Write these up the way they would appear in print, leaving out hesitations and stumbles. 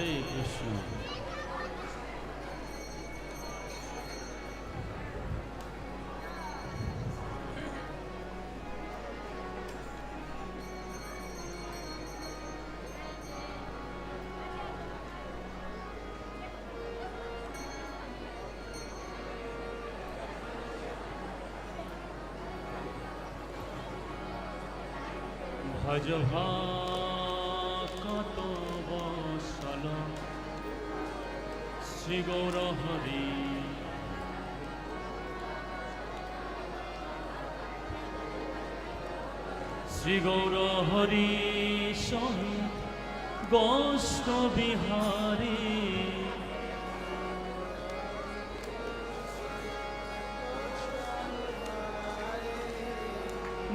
হরে কৃষ্ণ। ভজ কত বসল শ্রী গৌর হরি, শ্রী গৌর হরি সহিত গোষ্ঠ বিহারী,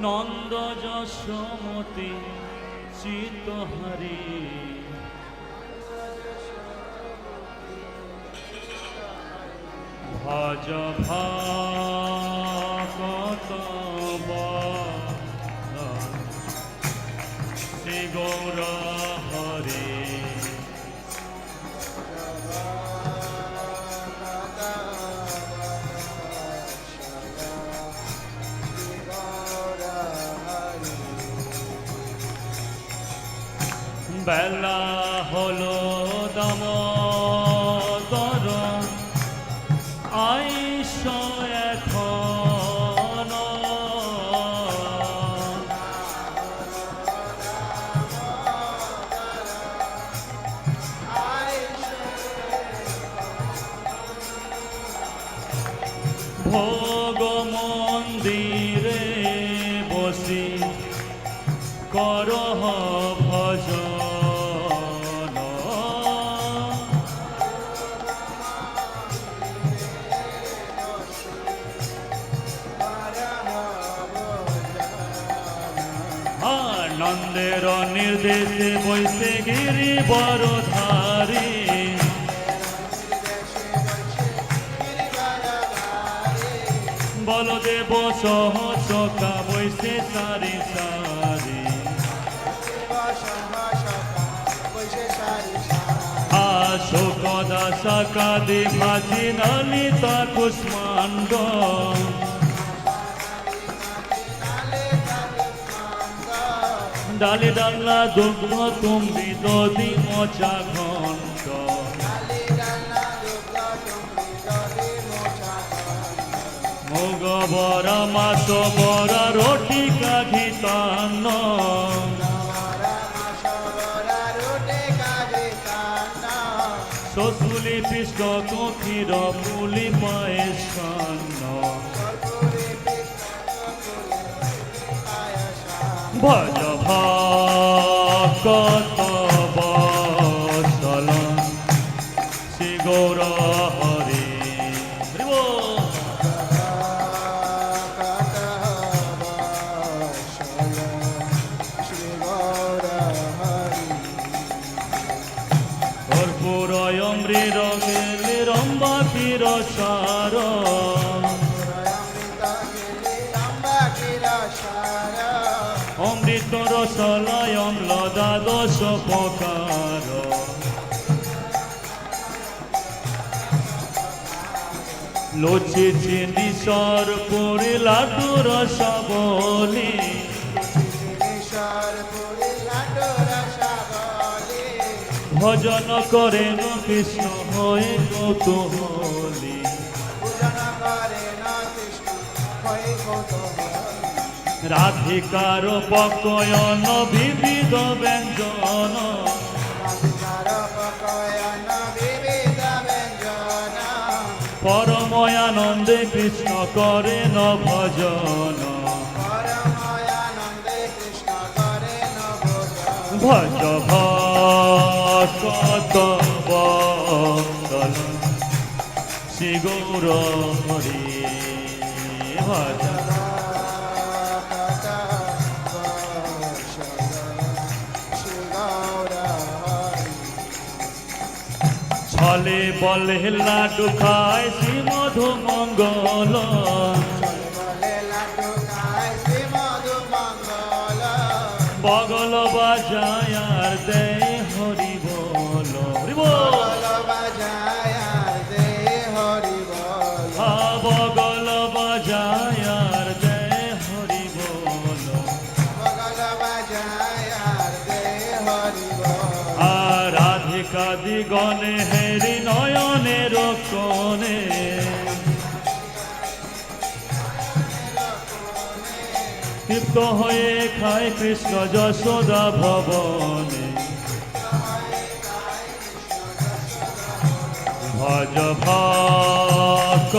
নন্দ যশোমতি চিত্তহারি, ভজ ভাগত শ্রী গৌর হরি, বেলা হলো দামোদর আইস এখন, ভোগ মন্দিরে বসি করহ ভজন, নন্দের নির্দেশে বৈশে গিরি বরধারী, বলদেব সহ চকা বৈশে সারি সারি, আশোক দাসাকাদি ভাজি ললিতা কুষ্মাণ্ড, ডালে ডাল্লা দুগ্ধ তুমি দধি মোচা ঘণ্ট, মুগ বরা মাছ বরা রুটি কাঘিতান্ন, শশুলি পিষ্ট ক্ষীর পুলি পায়েসান্ন, ভজ ভক্ত বৎসল শ্রী গৌর হরি, কর্পূরয় অমৃত গেলে রম্বা ক্ষীর সার, অমৃত রসলয় অম্ল দ্বাদশ প্রকার, লুচি চিনি সর পুরি লাডু রসবলি, ভজন করেন কৃষ্ণ হয়ে কৌতূহলী, রাধিকার পকয়ন বিবিধ ব্যঞ্জন, পরময়ানন্দে কৃষ্ণ করেন ভজন, ভজ ভক্ত বৎসল শ্রী গৌর হরি, ভজ ছলে বলে লাডু খায় শ্রী মধু মঙ্গল, বগল বাজায় আর দেয় হরি বল, হরি বল। বগল বাজায় আর দে হরি বল বগল বাজায় আর দে হরি বল বগল বাজায় আর দে হরি বল আর রাধিকাদি গণে হেরি নয়নের কোণে তৃপ্ত হয়ে খায় কৃষ্ণ যশোদা ভবনে ভজ ভকত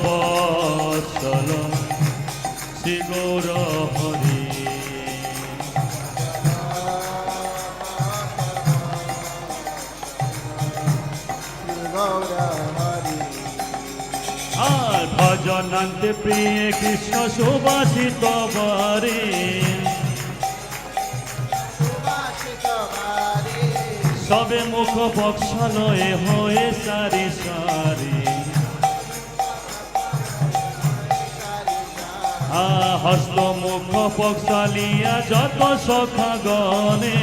বৎসল শ্রী গৌর হরি গৌর হরি আর ভজনান্তে প্রিয় কৃষ্ণ সুবাসিত বারে সুবাসিত বারে সবে মুখ বৎসলয়ে হয়ে সারি সারি হস্ত মুখ পক্ষালিয়া যত সখা গণে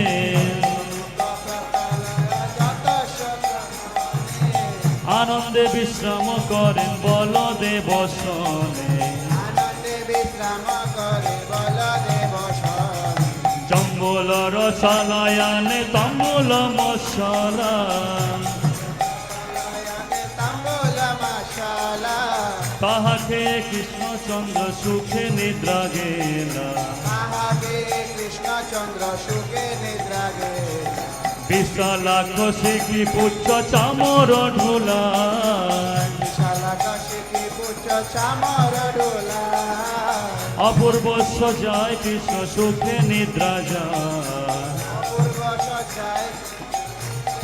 আনন্দে বিশ্রাম করেন বলদেব সনে আনন্দে বিশ্রাম করে বলদেব সন চম্বল রসালায়ানে তম্বুল মশলা তাম্বুল মশালা তাহাকে কৃষ্ণচন্দ্র সুখে নিদ্রা গেলা তাহাকে কৃষ্ণচন্দ্র সুখে নিদ্রা গেলা বিশালাক্ষ শিখি পুচ্ছ চামর ঢোলায় বিশালাকা শিখি পুচ্ছ চামর ডোলা অপূর্ব সজায় কৃষ্ণ সুখে নিদ্রা যায় অপূর্ব সজ্জায়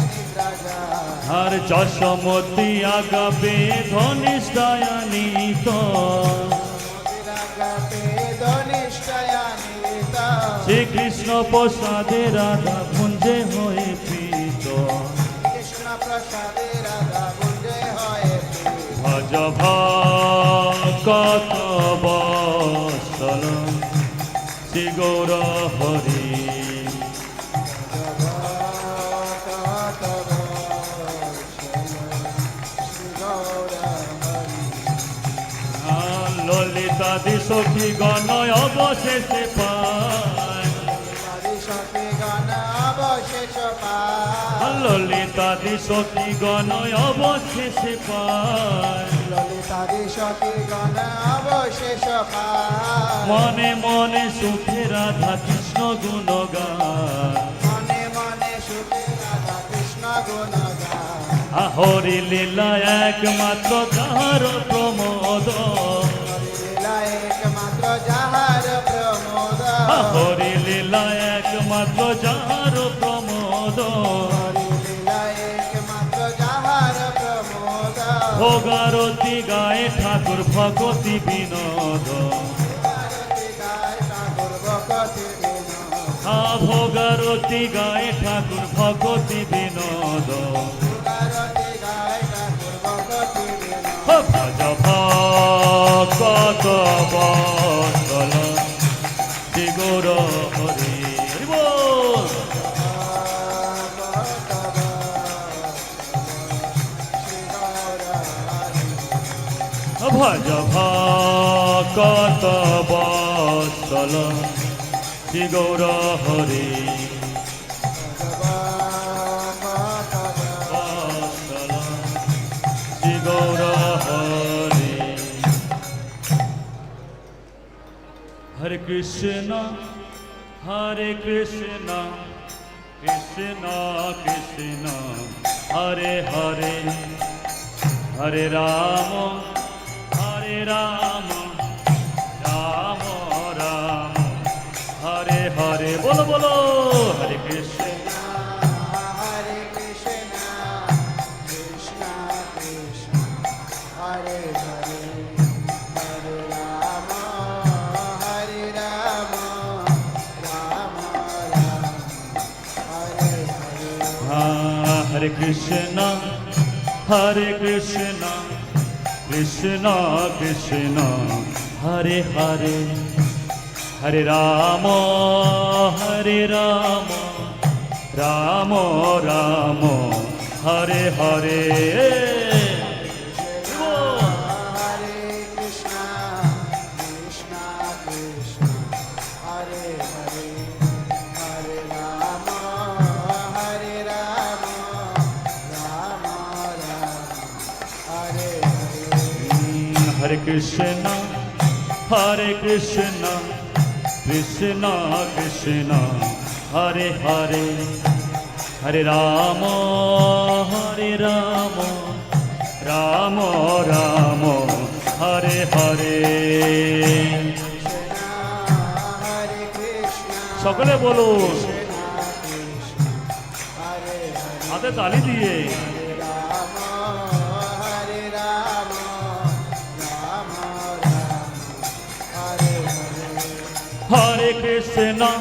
নিদ্রা যায় আর যশমতী আগাবে ধনিষ্ঠায়ানিত মদিরাগাতে ধনিষ্ঠায়ানিত শ্রীকৃষ্ণ প্রসাদে রাধা কুঞ্জে হয়ে প্রীত কৃষ্ণ প্রসাদে রাধা কুঞ্জে হয় ভজ ভকত বৎসল শ্রী গৌর হরি ললিতাদি সখী গণ অবশেষে পায় ললিতাদি সখী গণ অবশেষে পায় মনে মনে সুখে রাধা কৃষ্ণ গুণগান হরি লীলা একমাত্র তাহার প্রমোদ একমাত্র যাহার প্রমোদ হরি লীলা একমাত্র যাহার প্রমোদ লীলা একমাত্র যাহার প্রমোদ ভোগারতি গায়ে ঠাকুর ভগতি বিনোদ ভোগারতি গায়ে ঠাকুর ভগতি বিনোদ ভজ ভকত বৎসল শ্রী গৌর হরি হরি বল। ভজ ভকত বৎসল শ্রী গৌর হরি বৎসল শ্রী গৌর হরি হরে কৃষ্ণ হরে কৃষ্ণ কৃষ্ণ কৃষ্ণ হরে হরে হরে রাম রাম রাম রাম হরে হরে বলো বলো হরে কৃষ্ণ হরে কৃষ্ণ কৃষ্ণ কৃষ্ণ হরে হরে হরে রাম রাম রাম হরে হরে হরে কৃষ্ণ হরে Krishna Krishna Krishna Hare Hare Hare Ram Ram Ram Hare Hare Hare Krishna, Krishna Krishna, Hare Hare, Hare Rama, Hare Rama, Rama Rama, Hare Hare. Hare Krishna, Hare Krishna, Krishna Krishna, Hare Hare, Hare Rama, Hare Rama, Rama Rama, Hare Hare. Krishna, Hare Krishna, সকলে বলুন Krishna Krishna, Hare Hare, হাতে তালি দিয়ে Hare Rama, Hare Rama, Rama Rama, Hare Hare. Hare Krishna,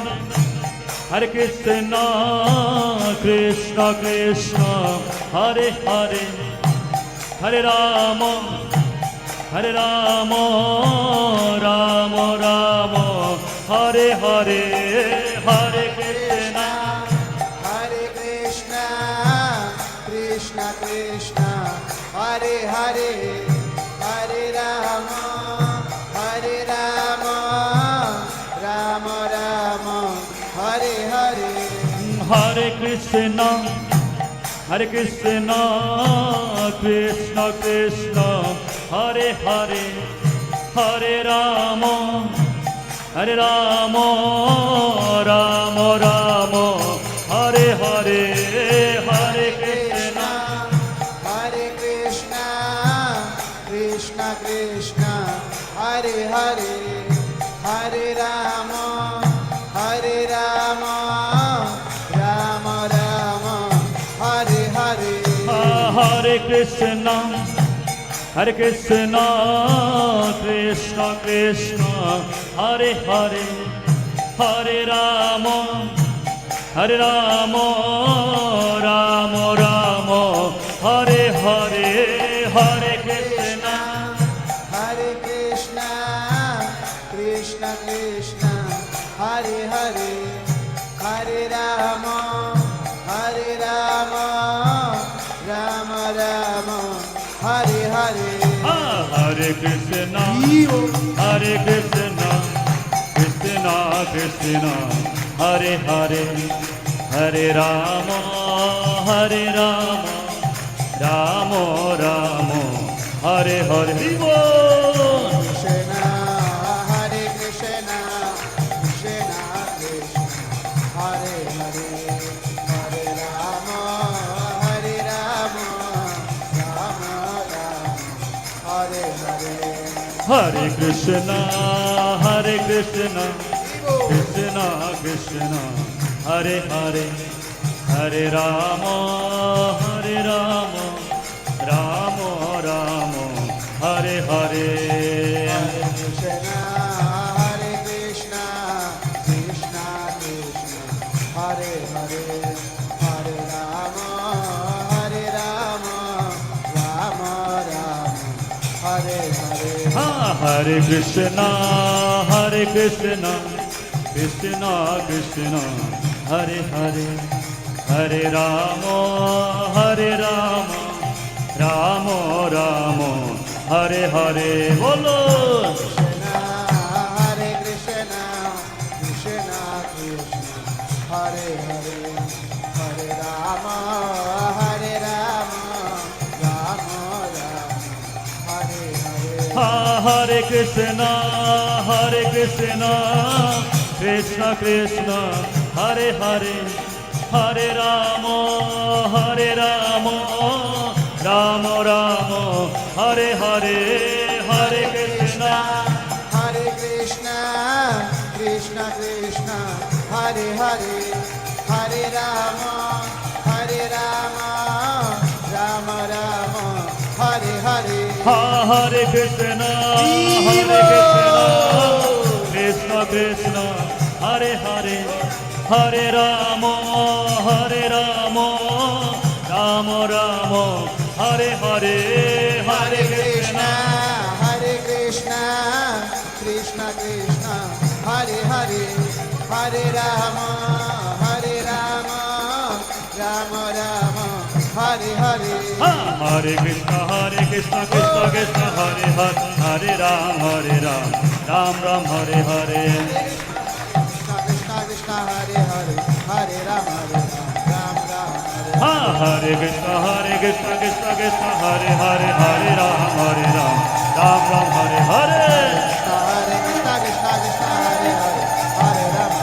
Hare Krishna, Krishna Krishna, Hare Hare, Hare Rama, Hare Rama, Rama Rama, Hare Hare, Hare Krishna, Hare Krishna, Krishna Krishna, Hare Hare, Hare Rama, Hare Rama, Rama Rama, Hare Hare. Hare Krishna, Hare Krishna, Krishna Krishna, Hare Hare, Hare Rama, Hare Rama, Rama Rama, Hare Hare, Hare Krishna, Hare Krishna, Krishna Krishna, Hare Hare, Hare Rama, Hare Rama, Rama Rama, Hare Hare. Hare Krishna, Hare Krishna, Krishna Krishna, Hare Hare, Hare Rama, Hare Rama, Rama Rama, Hare Hare, Hare Krishna, Hare Krishna, Krishna Krishna, Hare Hare, Hare Rama, Hare Rama, Rama Rama, Hare Hare. Hare Krishna, Hare Krishna, Krishna Krishna, Hare Hare, Hare Rama, Hare Rama, Rama Rama, Hare Hare. Krishna, Hare Krishna, Krishna Krishna, Hare Hare, Hare Rama, Hare Rama, Rama Rama, Hare Hare. Hare Krishna, Hare Krishna, Krishna Krishna, Hare Hare, Hare Rama, Hare Rama, Rama Rama, Hare Hare. Hare Krishna, Hare Krishna, Krishna Krishna, Hare Hare, Hare Rama, Hare Rama, Rama Rama, Hare Hare. Hare Krishna, Hare Krishna, Krishna Krishna, Hare Hare, Hare Rama, Hare Rama, Rama Rama, Hare Hare. Bolo. Krishna, Hare Krishna, Krishna Krishna, Hare Hare, Hare Rama, Hare Rama, Rama Rama, Hare Hare. Hare Krishna, Hare Krishna, Krishna Krishna, Hare Hare, Hare Rama, Hare Rama, Rama Rama, Hare Hare, Hare Krishna, Hare Krishna, Krishna Krishna, Hare Hare, Hare Rama, Hare Rama, Rama Rama, Hare Hare. Hare Krishna, Hare Krishna, Krishna Krishna, Hare Hare, Hare Rama, Hare Rama, Rama Rama, Hare Hare, Hare Krishna, Hare Krishna, Krishna Krishna, Hare Hare, Hare Rama, Hare Rama, Rama Rama, Hare Hare Hare Hare Krishna Krishna Krishna Hare Hare Hare Ram Ram Ram Hare Hare Krishna Krishna Krishna Hare Hare Hare Ram Ram Ram Hare Hare Krishna Krishna Krishna Hare Hare Hare Ram Ram Ram Hare Hare Hare Krishna Krishna Krishna Hare Hare Hare Ram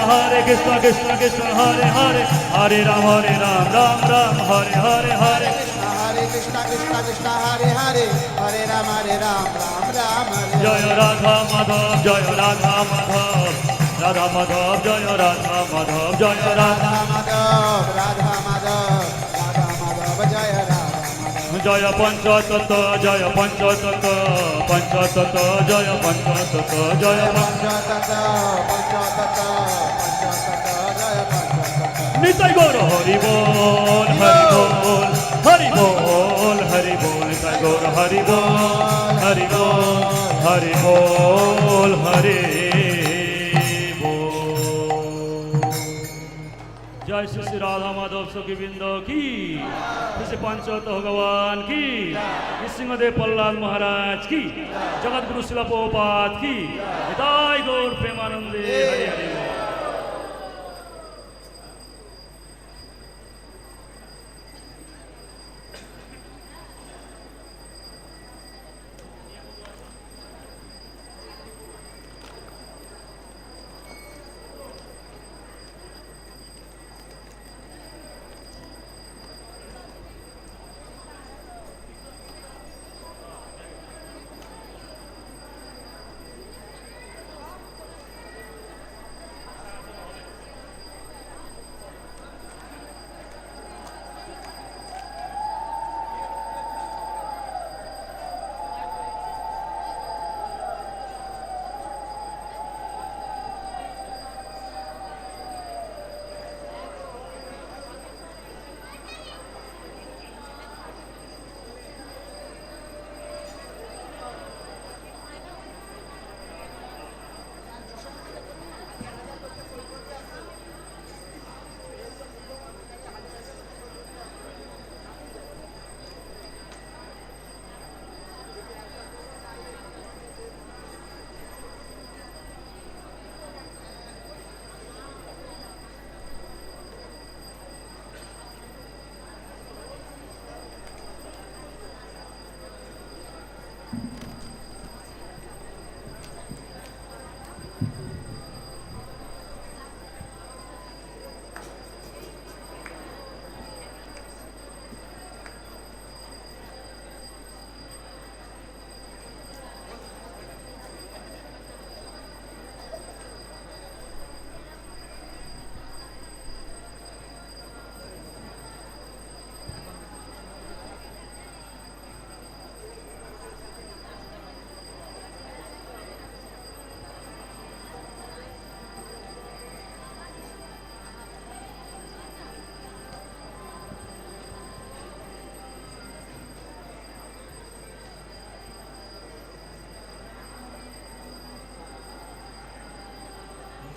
Hare Krishna Krishna Hare Hare Hare Ram Ram Ram Hare Hare Hare Hare Krishna Krishna Krishna Hare Hare Hare Ram Ram Ram Hare Jaya Radha Madhav Jaya Radha Madhav Radha Madhav Jaya Radha Madhav Jaya Radha Madhav Radha Madhav Radha Madhav Jaya Radha Jaya Panchatattva Jaya Panchatattva Panchatattva Jaya Panchatattva Jaya Panchatattva Panchatattva Panchatattva Jaya Panchatattva Nitai Gaura Hari Bol Hari Bol Hari Bol Hari Bol Nitai Gaura Hari Bol Hari Bol Hari Bol Hari Bol जय श्री श्री राधा माधव सखी बिंद की श्री पंचत भगवान की सिंहदेव प्रहलाद महाराज की जगत गुरु शिला प्रभुपाद की निताई गौर प्रेमानंदे Hari Hari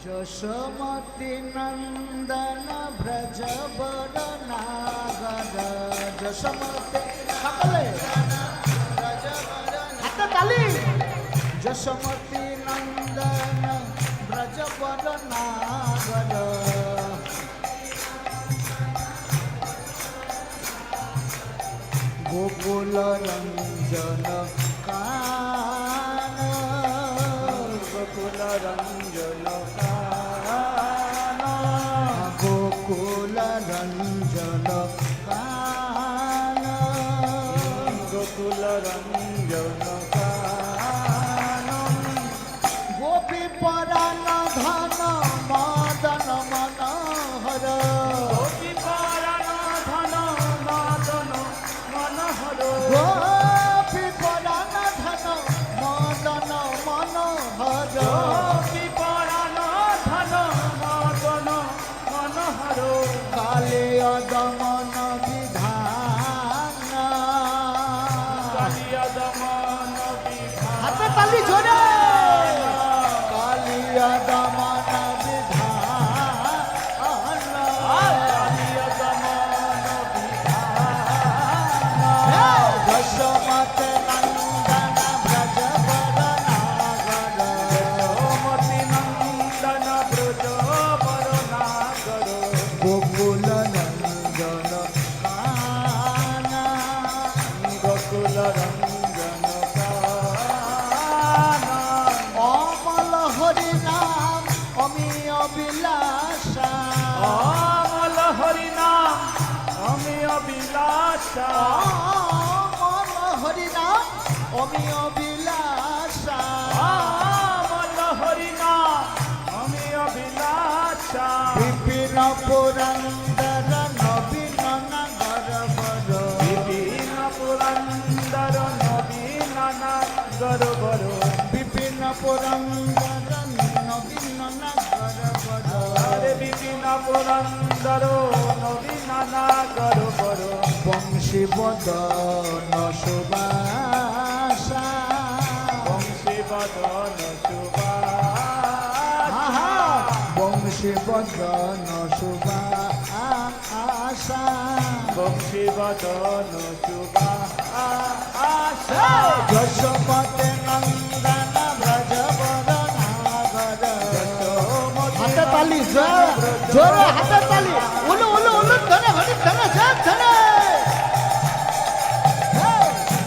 Jashamati Nandana Braja Nagar Jashamati Sakale Hatta Tali Jashamati Nandana Braja Nagar Gokula Ranjana Kana Gokula Ranjana Kana Gokula Ranjana Kana Gokula Ranjana Kana Gopi Parana Dhana Madana Manahara Gopi Parana Dhana Madana Manahara Gopi Parana Dhana Madana Manahara Gopi Parana Dhana Madana Manahara Kale Adamana Vidhana Kale Adamana অমিয় বিলাসা অমল হরিনাম অমিয় বিলাসা অমল হরিনাম অমিয় বিলাসা অমল হরিনাম অমিয় বিলাসা বিপিন পুরন্দর নবীন নগর বর বিপিন পুরন্দর নবীন নগর বর বিপিন পুরন্দর নবীন নগর বর হরে বিপিন পুরন্দর নবীন নগর বর বংশী বদন সুবাসা বংশী বদন সুবাসা বংশী বদন সুবাসা বংশী বদন সুবাসা যশোমতে নন্দন ব্রজ বরনাগর হাতে তালি জোরে হাতে তালি উলু উলু উলু ধরে হরি ধরে সব ধরে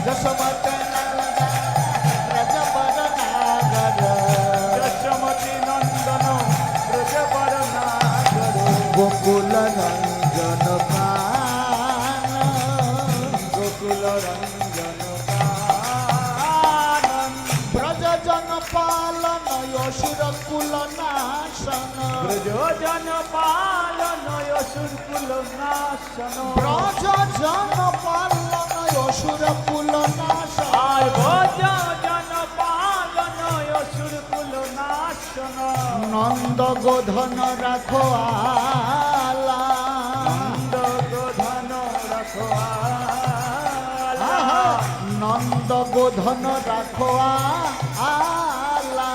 যশোমতে নন্দন ব্রজ বরনাগর যশোমতি নন্দন ব্রজ বরনাগর গোকুল রঞ্জন কান গোকুল রঞ্জন কানন ব্রজ জন পালন অসুর কুল নাশন ব্রজ জন পালন অসুর কুল নাশন ব্রজ জন পালন অসুর কুল নাশন আয় ব্রজ জন পালন অসুর কুল নাশন নন্দ গোধন রাখো আলা নন্দ গোধন রখোয়ালা নন্দ গোধন রাখো আলা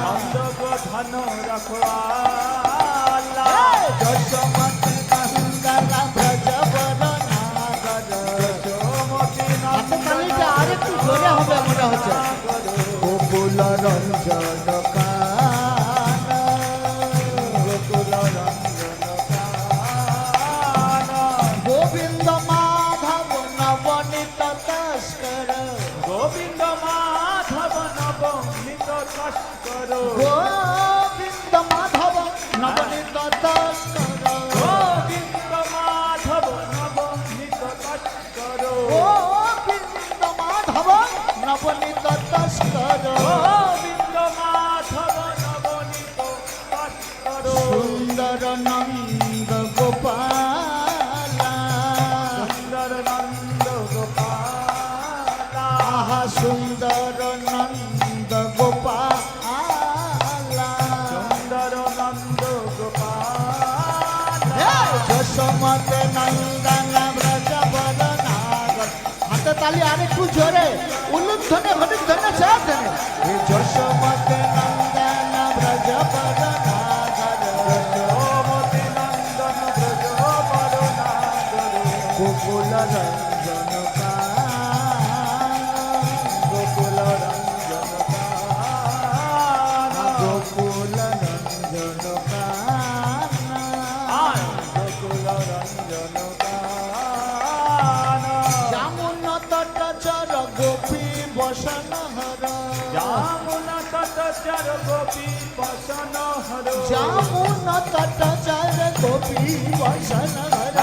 নন্দ গোধন রখোয়ালা যশোমতি নন্দন ব্রজ বরনাগর যশোমতি হাতে তালিটা আরেকটু জোরে হবে মনে হচ্ছে গোকুল রঞ্জন কান গোকুল রঞ্জন কানন গোবিন্দ মাধব নবনীত তস্কর গোবিন্দ মাধব নবনীত তস্কর গোবিন্দ মাধব নবনীত তস্কর গোবিন্দ মাধব নবনীত তস্কর গোবিন্দ মাধব নবনীত তস্কর গোবিন্দ মাধব নবনীত তস্কর সুন্দর নন্দ গোপালা সুন্দর নন্দ গোপালা আহা সুন্দর নন্দ গোপালা সুন্দর নন্দ গোপালা যশোমতে নন্দন ব্রজ বরনাগর হাতে তালি আরেকটু জোরে উল্লুধ্বনে ঘটিক ধনে সব ধনে যশোমতে নন্দন ব্রজ বরনাগর যশোমতি নন্দন ব্রজ বরনাগর গোকুল রঞ্জন কান গোকুল রঞ্জন কানন গোকুল রঞ্জন কান আয় গোকুল রঞ্জন কানন যামুন তট চর গোপী বসন হর যামুনা তট চর গোপী বসন হর যামুন তট চর গোপী বসন হর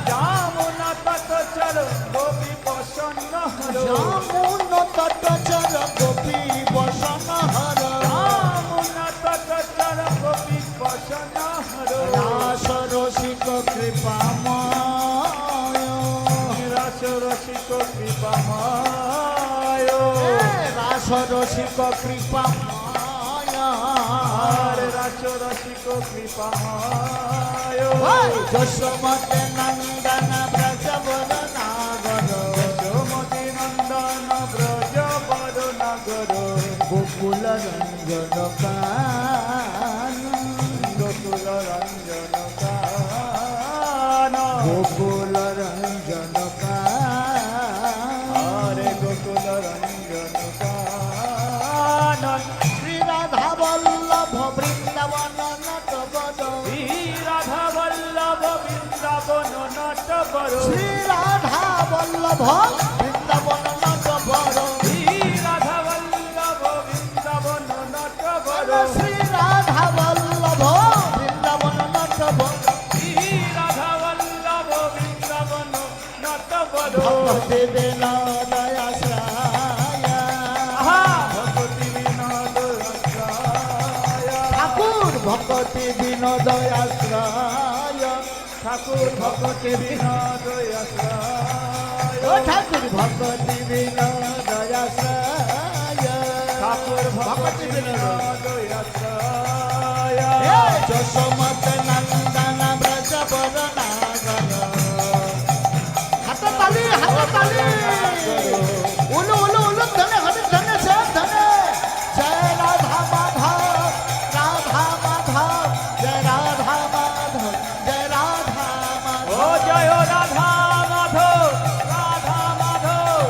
যামুনা তট চর গোপী বসন হর যামুন তট চর গোপী বসন হর যামুনা তট চর গোপী বসন হর রাস রসিক কৃপাময় রাস রসিক কৃপাময় রাস রসিক কৃপাময় হরে রাস রসিক কৃপাময় যশোমতে নন্দন ব্রজ বরনাগর যশোমতি নন্দন ব্রজ বরনাগর গোকুল রঞ্জন কান গোকুল রঞ্জন কানন গোকুল রঞ্জন কান হরে গোকুল রঞ্জন কানন শ্রী রাধা বল্লভ বৃন্দাবন নটবর শ্রী রাধা বল্লভ বৃন্দাবন নটবর শ্রী রাধা বল্লভ বৃন্দাবন নটবর শ্রী রাধা বল্লভ বৃন্দাবন নটবর শ্রী রাধা বল্লভ ভকতি বিনোদয়াশ্রয় আহা ভকতি বিনোদ আশ্রয় ঠাকুর ভকতি বিনোদয়াশ্রয় ঠাকুর ভকতি বিনোদ আশ্রয় ও ঠাকুর ভকতি বিনোদয়াশ্রয় ঠাকুর ভকতি বিনোদ আশ্রয় যশোমত নন্দন ব্রজ বরনাগর হাততালি হাততালি উলু উলু উলু ধনে হরি ধনে সব ধনে জয় রাধা মাধব রাধা মাধব জয় রাধা মাধব জয় রাধা ও মাধব জয় রাধা মাধব রাধা মাধব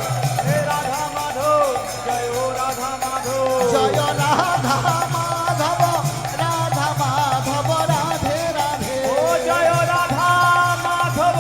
হে রাধা মাধব জয় রাধা মাধব জয় রাধা মাধব রাধা মাধব রাধে রাধে ও জয় রাধা মাধব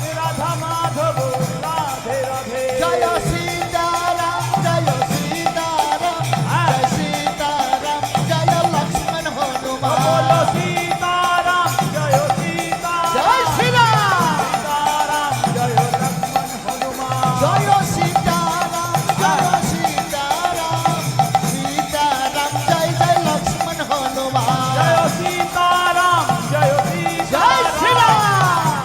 হে রাধা মাধব রাধে রাধে জয় সীতারাম জয় সীতারাম জয় সীতারাম জয় লক্ষ্মণ বলো হনুমান সীতারাম জয় সীতারাম জয় শ্রীরাম সীতারাম জয় লক্ষ্মণ হনুমান জয় সীতারাম জয় সীতারাম সীতারাম জয় জয় লক্ষ্মণ হনুমান জয় সীতারাম জয় জয় শ্রীরাম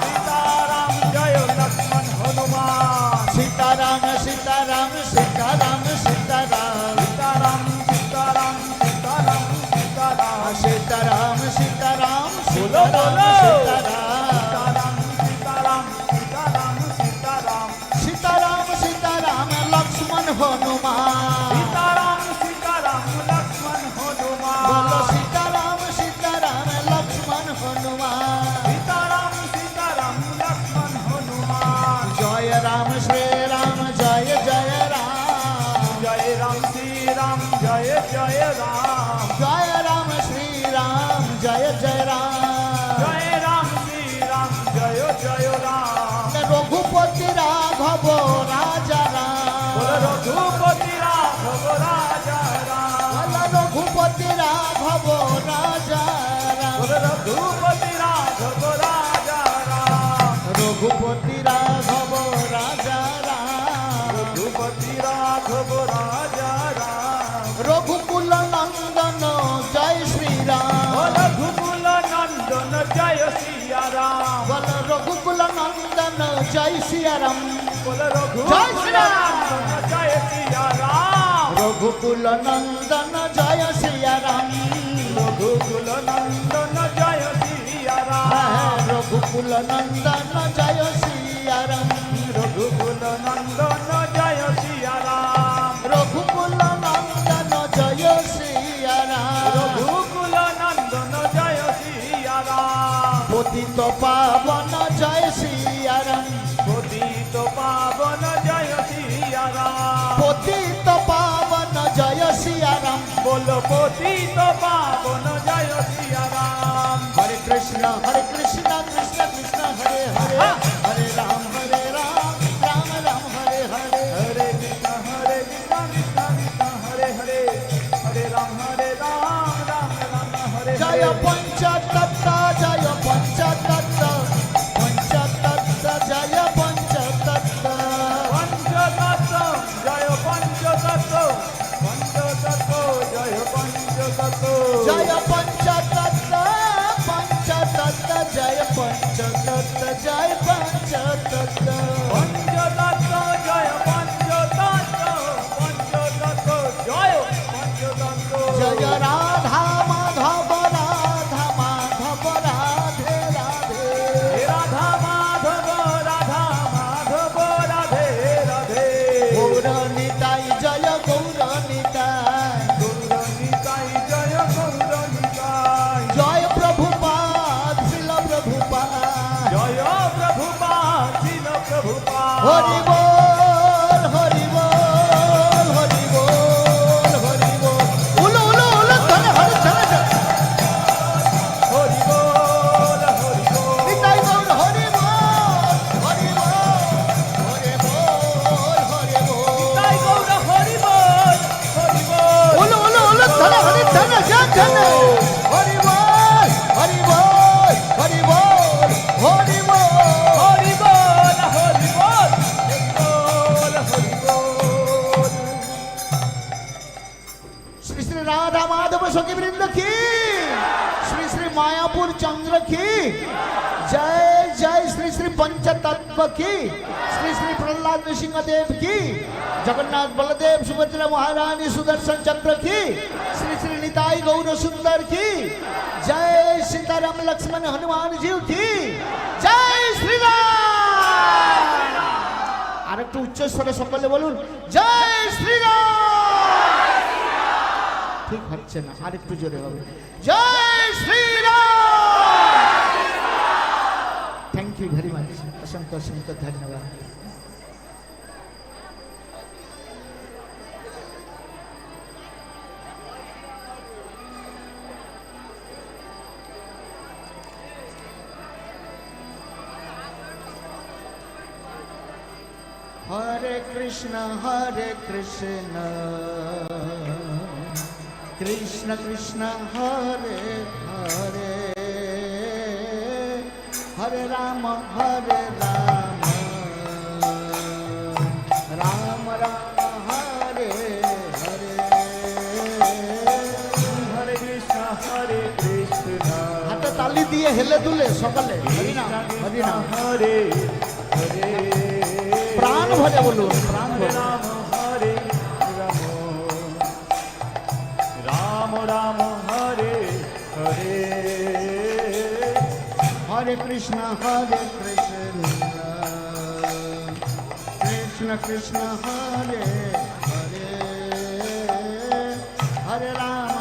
সীতারাম জয় লক্ষ্মণ হনুমান সীতারাম সীতারাম সীতারাম সীতারাম সীতারাম সীতারাম সীতারাম সীতারাম সীতারাম সীতারাম বলো, বলো। সীতারাম সীতারাম সীতারাম সীতারাম সীতারাম সীতারাম সীতারাম লক্ষ্মণ হনুমান সীতারাম সীতারাম লক্ষ্মণ বলো হনুমান সীতারাম সীতারাম লক্ষ্মণ হনুমান সীতারাম সীতারাম লক্ষ্মণ হনুমান জয় রাম শ্রী রাম জয় জয় রাম জয় রাম শ্রীরাম জয় জয় রাম জয় রাম শ্রী রাম জয় জয় রাম জয় রাম শ্রীরাম জয় জয় রাম রঘুপতি রাঘব রাজা বল রাম রঘুপতি রাঘব রাজা রাম বলো রঘুপতি রাঘব রাজা বল রাম রঘুপতি রাঘব রাজা রাম রঘুপতি রাঘব রাজা রাম রঘুপতি রাঘব রাজা রাম রঘুকুল নন্দন জয় শ্রীরাম বল রঘুকুল নন্দন জয় সিয়া রাম বল রঘুকুল নন্দন জয় সিয়ারাম বল জয় রঘুকুল শ্রীরাম। নন্দন জয় সিয়া রাম রঘুকুল নন্দন জয় সিয়ারাম রঘুকুল নন্দন জয় সিয়া রাম রঘুকুল নন্দন জয় সিয়ারাম রঘুকুল নন্দন জয় সিয়া রাম রঘুকুল নন্দন জয় সিয়ারাম রঘুকুল নন্দন জয় সিয়া রাম পতিত পাবন জয় সিয়ারাম পতিত পাবন জয় সিয়া রাম পতিত পাবন জয় সিয়ারাম বল পতিত পাবন জয় সিয়া রাম হরে কৃষ্ণ কৃষ্ণ কৃষ্ণ হরে হরে হরে রাম রাম রাম হরে হরে হরে কৃষ্ণ কৃষ্ণ কৃষ্ণ হরে হরে হরে রাম রাম রাম হরে জয় হরে পঞ্চতত্ত্ব জয় পঞ্চতত্ত্ব পঞ্চতত্ত্ব জয় পঞ্চতত্ত্ব পঞ্চতত্ত্ব জয় পঞ্চতত্ত্ব পঞ্চতত্ত্ব জয় পঞ্চতত্ত্ব জয় পঞ্চতত্ত্ব পঞ্চতত্ত্ব জয় পঞ্চতত্ত্ব জয় পঞ্চতত্ত্ব পঞ্চতত্ত্ব জয় পঞ্চতত্ত্ব পঞ্চতত্ত্ব জয় পঞ্চতত্ত্ব জয় রাধা মাধব রাধা মাধব রাধে রাধে হে রাধা মাধব রাধা মাধব রাধে রাধে গৌর নিতাই জয় গৌর নিতাই গৌরনিতাই জয় গৌরনিতাই জয় প্রভুপাদ শিল প্রভুপাদ জয় প্রভুপাদ শিল প্রভুপাদ হরি বল হরি বল হরি বল হরি বল উলু উলু উলু ধনে হরি ধনে হরি বল হরি বল নিতাই গৌর হরি বল হরি বল হরি বল হরি বল তাই গৌর হরি বল হরি বল উলু উলু উলু ধনে হরি ধনে জয় ধনে হরি বল হরি বল হরি বল হরি বল হরি বল হরি বল मायापुर चंद्र की जय जय श्री श्री पंचतत्व की श्री श्री प्रहलाद नृसिंहदेव की जगन्नाथ बलदेव सुभद्रा महारानी सुदर्शन चक्र की श्री श्री निताई गौर सुंदर की जय सीताराम लक्ष्मण हनुमान जी की जय श्री राम আর একটু উচ্চ স্বরে সকলে বলুন জয় শ্রীরাম ঠিক হচ্ছে না আর একটু জোরে হবে জয় Shriram thank you very much অসংখ্য অসংখ্য ধন্যবাদ हरे कृष्ण कृष्ण कृष्ण हरे हरे हरे राम राम राम हरे हरे हरे कृष्ण हाथे ताली दिए हेले दुले सकले हरि नाम हरे हरे प्राण भरे बोलून प्राण भरे हरे राम राम हरे हरे हरे कृष्ण कृष्ण कृष्ण हरे हरे हरे राम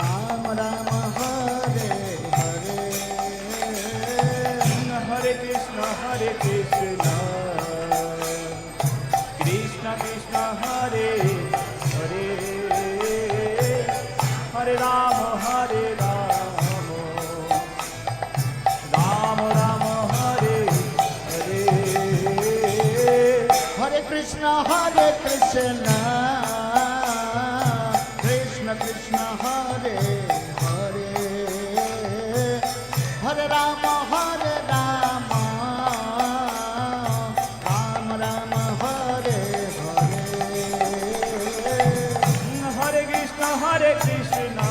राम राम हरे हरे हरे कृष्ण कृष्ण कृष्ण हरे हरे हरे राम राम राम हरे हरे हरे कृष्ण कृष्ण कृष्ण हरे हरे हरे राम राम राम हरे हरे हरे कृष्ण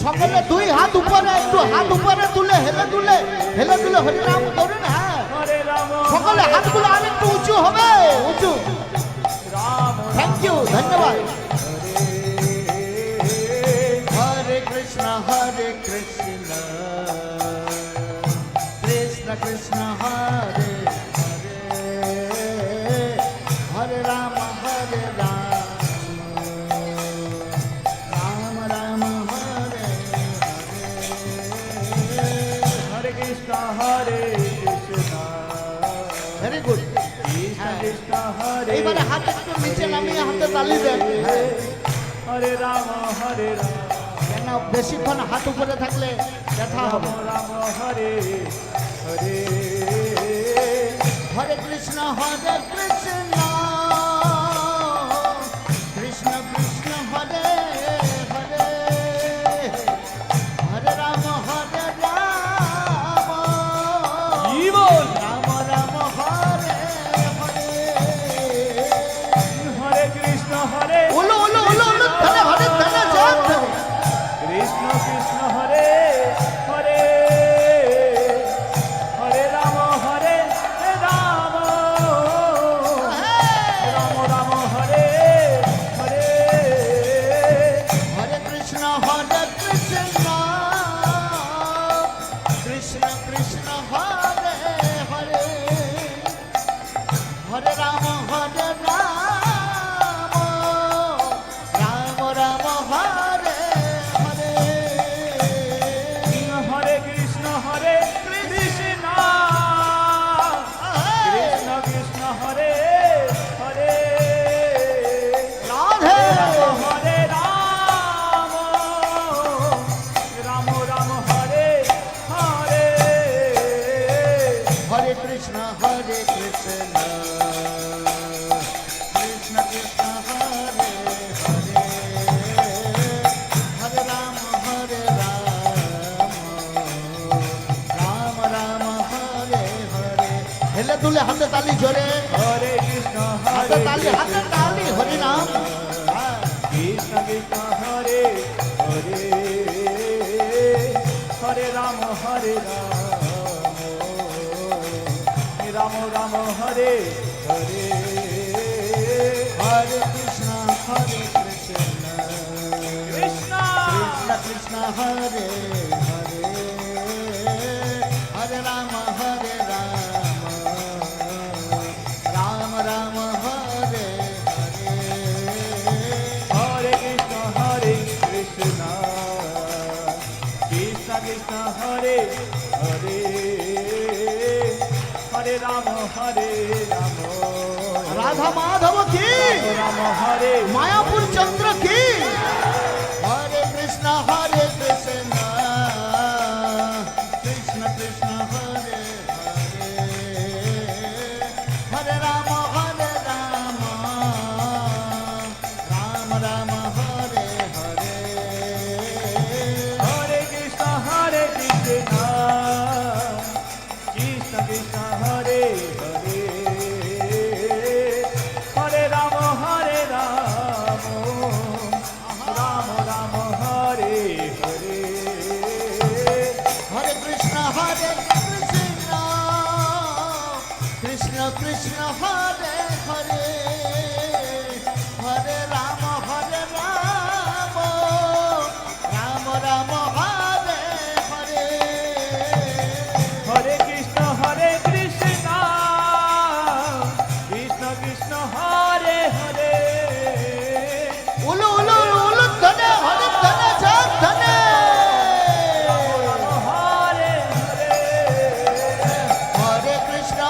সকলে দুই হাত উপরে একটু হাত উপরে তুলে হেলে দুলে হরি নাম করুন হ্যাঁ हरे राम সকলে হাতগুলো আর একটু উঁচু হবে উঁচু राम থ্যাংক ইউ ধন্যবাদ हरे हरे कृष्ण कृष्ण कृष्ण हरे हरे हरे राम राम राम हरे हरे कृष्ण ভেরি গুড कृष्ण हरे এইবারে হাত একটু নিচে নামিয়ে হাতে তালি দেন हरे राम কেন বেশিক্ষণ হাত উপরে থাকলে ব্যথা হবে राम हरे हरे हरे कृष्ण कृष्ण कृष्ण हरे हरे हरे राम जीवन राम राम हरे हरे हरे कृष्ण हरे ओलो ओलो ओलो ओलो धने हरे धने जात कृष्ण कृष्ण हरे हरे हरे राम राम राम हरे हरे हरे कृष्ण कृष्ण कृष्ण हरे हरे हरे राम राम राम हरे हरे हरे कृष्ण कृष्ण कृष्ण हरे हरे राधे हरे राम राम हरे हरे हरे कृष्ण कृष्ण कृष्ण हरे हरे हरे राम राम हरे हरे हेले दुले हाथे ताली जोरे हरे कृष्ण हाथे ताली हरि नाम Krishna Krishna Hare Hare Hare Ram Ram Ram Hare Hare Hare Krishna, Hare Krishna, Krishna Krishna Krishna, Hare Hare, Hare Rama, Hare Rama, Rama Rama, Hare Hare. হরে কৃষ্ণ কৃষ্ণ কৃষ্ণ হরে হরে হরে রাম রাম राधा माधव की রাম হরে मायापुर चंद्र की हरे कृष्णा कृष्ण कृष्ण हरे हरे हरे राम राम राम हरे हरे হরে কৃষ্ণ কৃষ্ণ কৃষ্ণ হরে হরে হরে রাম রাম রাম হরে হরে हरे कृष्णा कृष्ण कृष्ण हरे हरे हरे राम राम राम हरे हरे হরে কৃষ্ণ কৃষ্ণ কৃষ্ণ হরে হরে उलू उलू उलू धने हरे धने जग धने হরে হরে हरे कृष्ण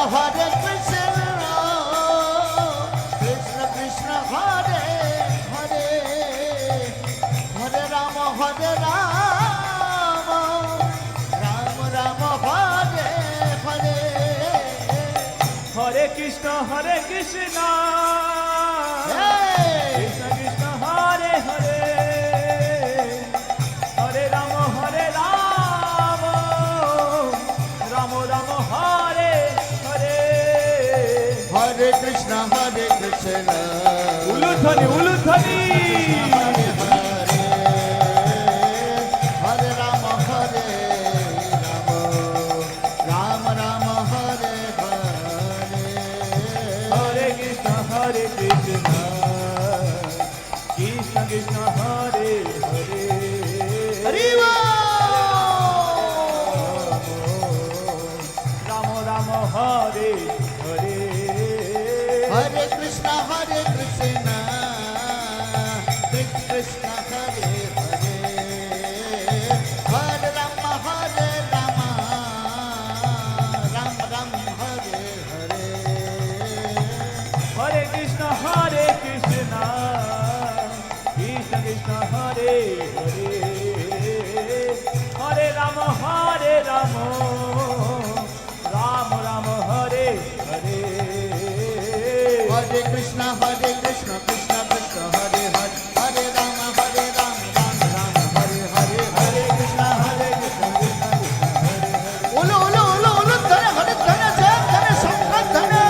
कृष्ण कृष्ण हरे हरे हरे राम राम राम हरे हरे হরে কৃষ্ণ কৃষ্ণ Hey! কৃষ্ণ কৃষ্ণ হরে হরে হরে রাম রাম রাম হরে হরে हरे कृष्ण कृष्ण উলুধ্বনি উলুধ্বনি हरे हरे हरे राम राम राम हरे हरे হরে কৃষ্ণ কৃষ্ণ কৃষ্ণ হরে হরে हरि রাম রাম হরে হরে हरे कृष्ण कृष्ण कृष्ण हरे हरे हरे राम राम राम हरे हरे হরে কৃষ্ণ কৃষ্ণ কৃষ্ণ হরে হরে হরে রাম রাম রাম হরে হরে हरे कृष्ण कृष्ण कृष्ण हरे हरे हरे राम राम हरे हरे हरे कृष्ण कृष्ण हरे उलू उलू उलू उलू धने हरे धने जय धने शंकर धने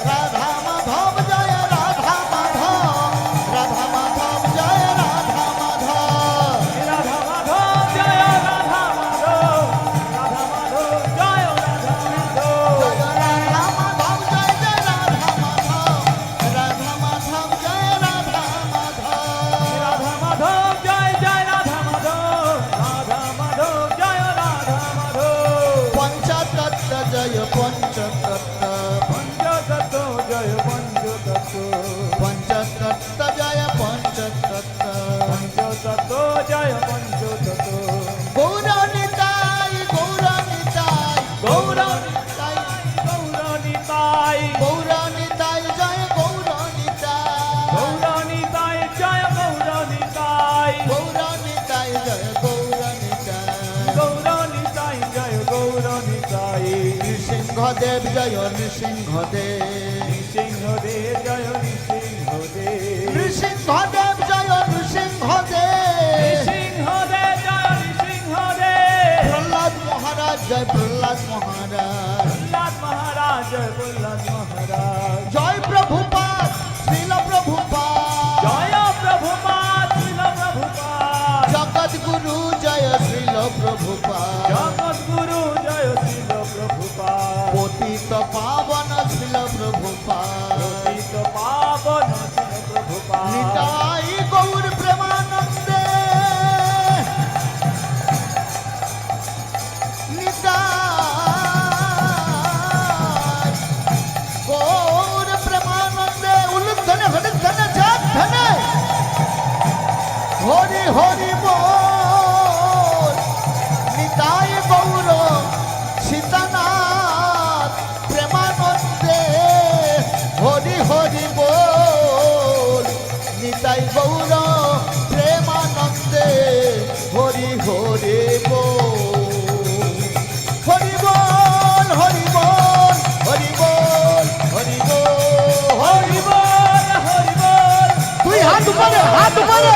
राधा माधव जय राधा माधव जय राधा माधव রাধা মাধব জয় রাধা মাধব রাধা মাধব জয় রাধা মাধব जय राधा माधव जय राधा माधव जय राधा माधव রাধা মাধব জয় রাধা মাধব রাধা মাধব জয় রাধা মাধব पंचतत्व जय पंचतत्व পঞ্চতত্ত্ব জয় পঞ্চতত্ত্ব पंचतत्व जय पंचतत्व পঞ্চতত্ত্ব জয় পঞ্চতত্ত্ব गौरनिताय गौरनिताय গৌরনিতাই গৌরনিতাই गौरनिताय जय गौरनिताय গৌরনিতাই জয় গৌরনিতাই गौरनिताय जय गौरनिताय গৌরনিতাই জয় গৌরনিতাই नृसिंहदेव जय नृसिंहदेव নৃসিংহদেব জয় নৃসিংহদেব नृसिंहदेव जय नृसिंहदेव নৃসিংহদেব জয় নৃসিংহদেব प्रहलाद महाराज जय प्रहलाद महाराज প্রহ্লাদ মহারাজ জয় প্রহ্লাদ মহারাজ जय प्रभुपाद श्रील प्रभुपाद জয় হরি বল নিতাই গৌর সীতানাথ প্রেমানন্দে হরি হরি বল নিতাই গৌর প্রেমানন্দে হরি হরি বল হরি বল হরি বল হরি বল হরি বল হরি বল হরি বল তুই হাত উপরে হাত উপরে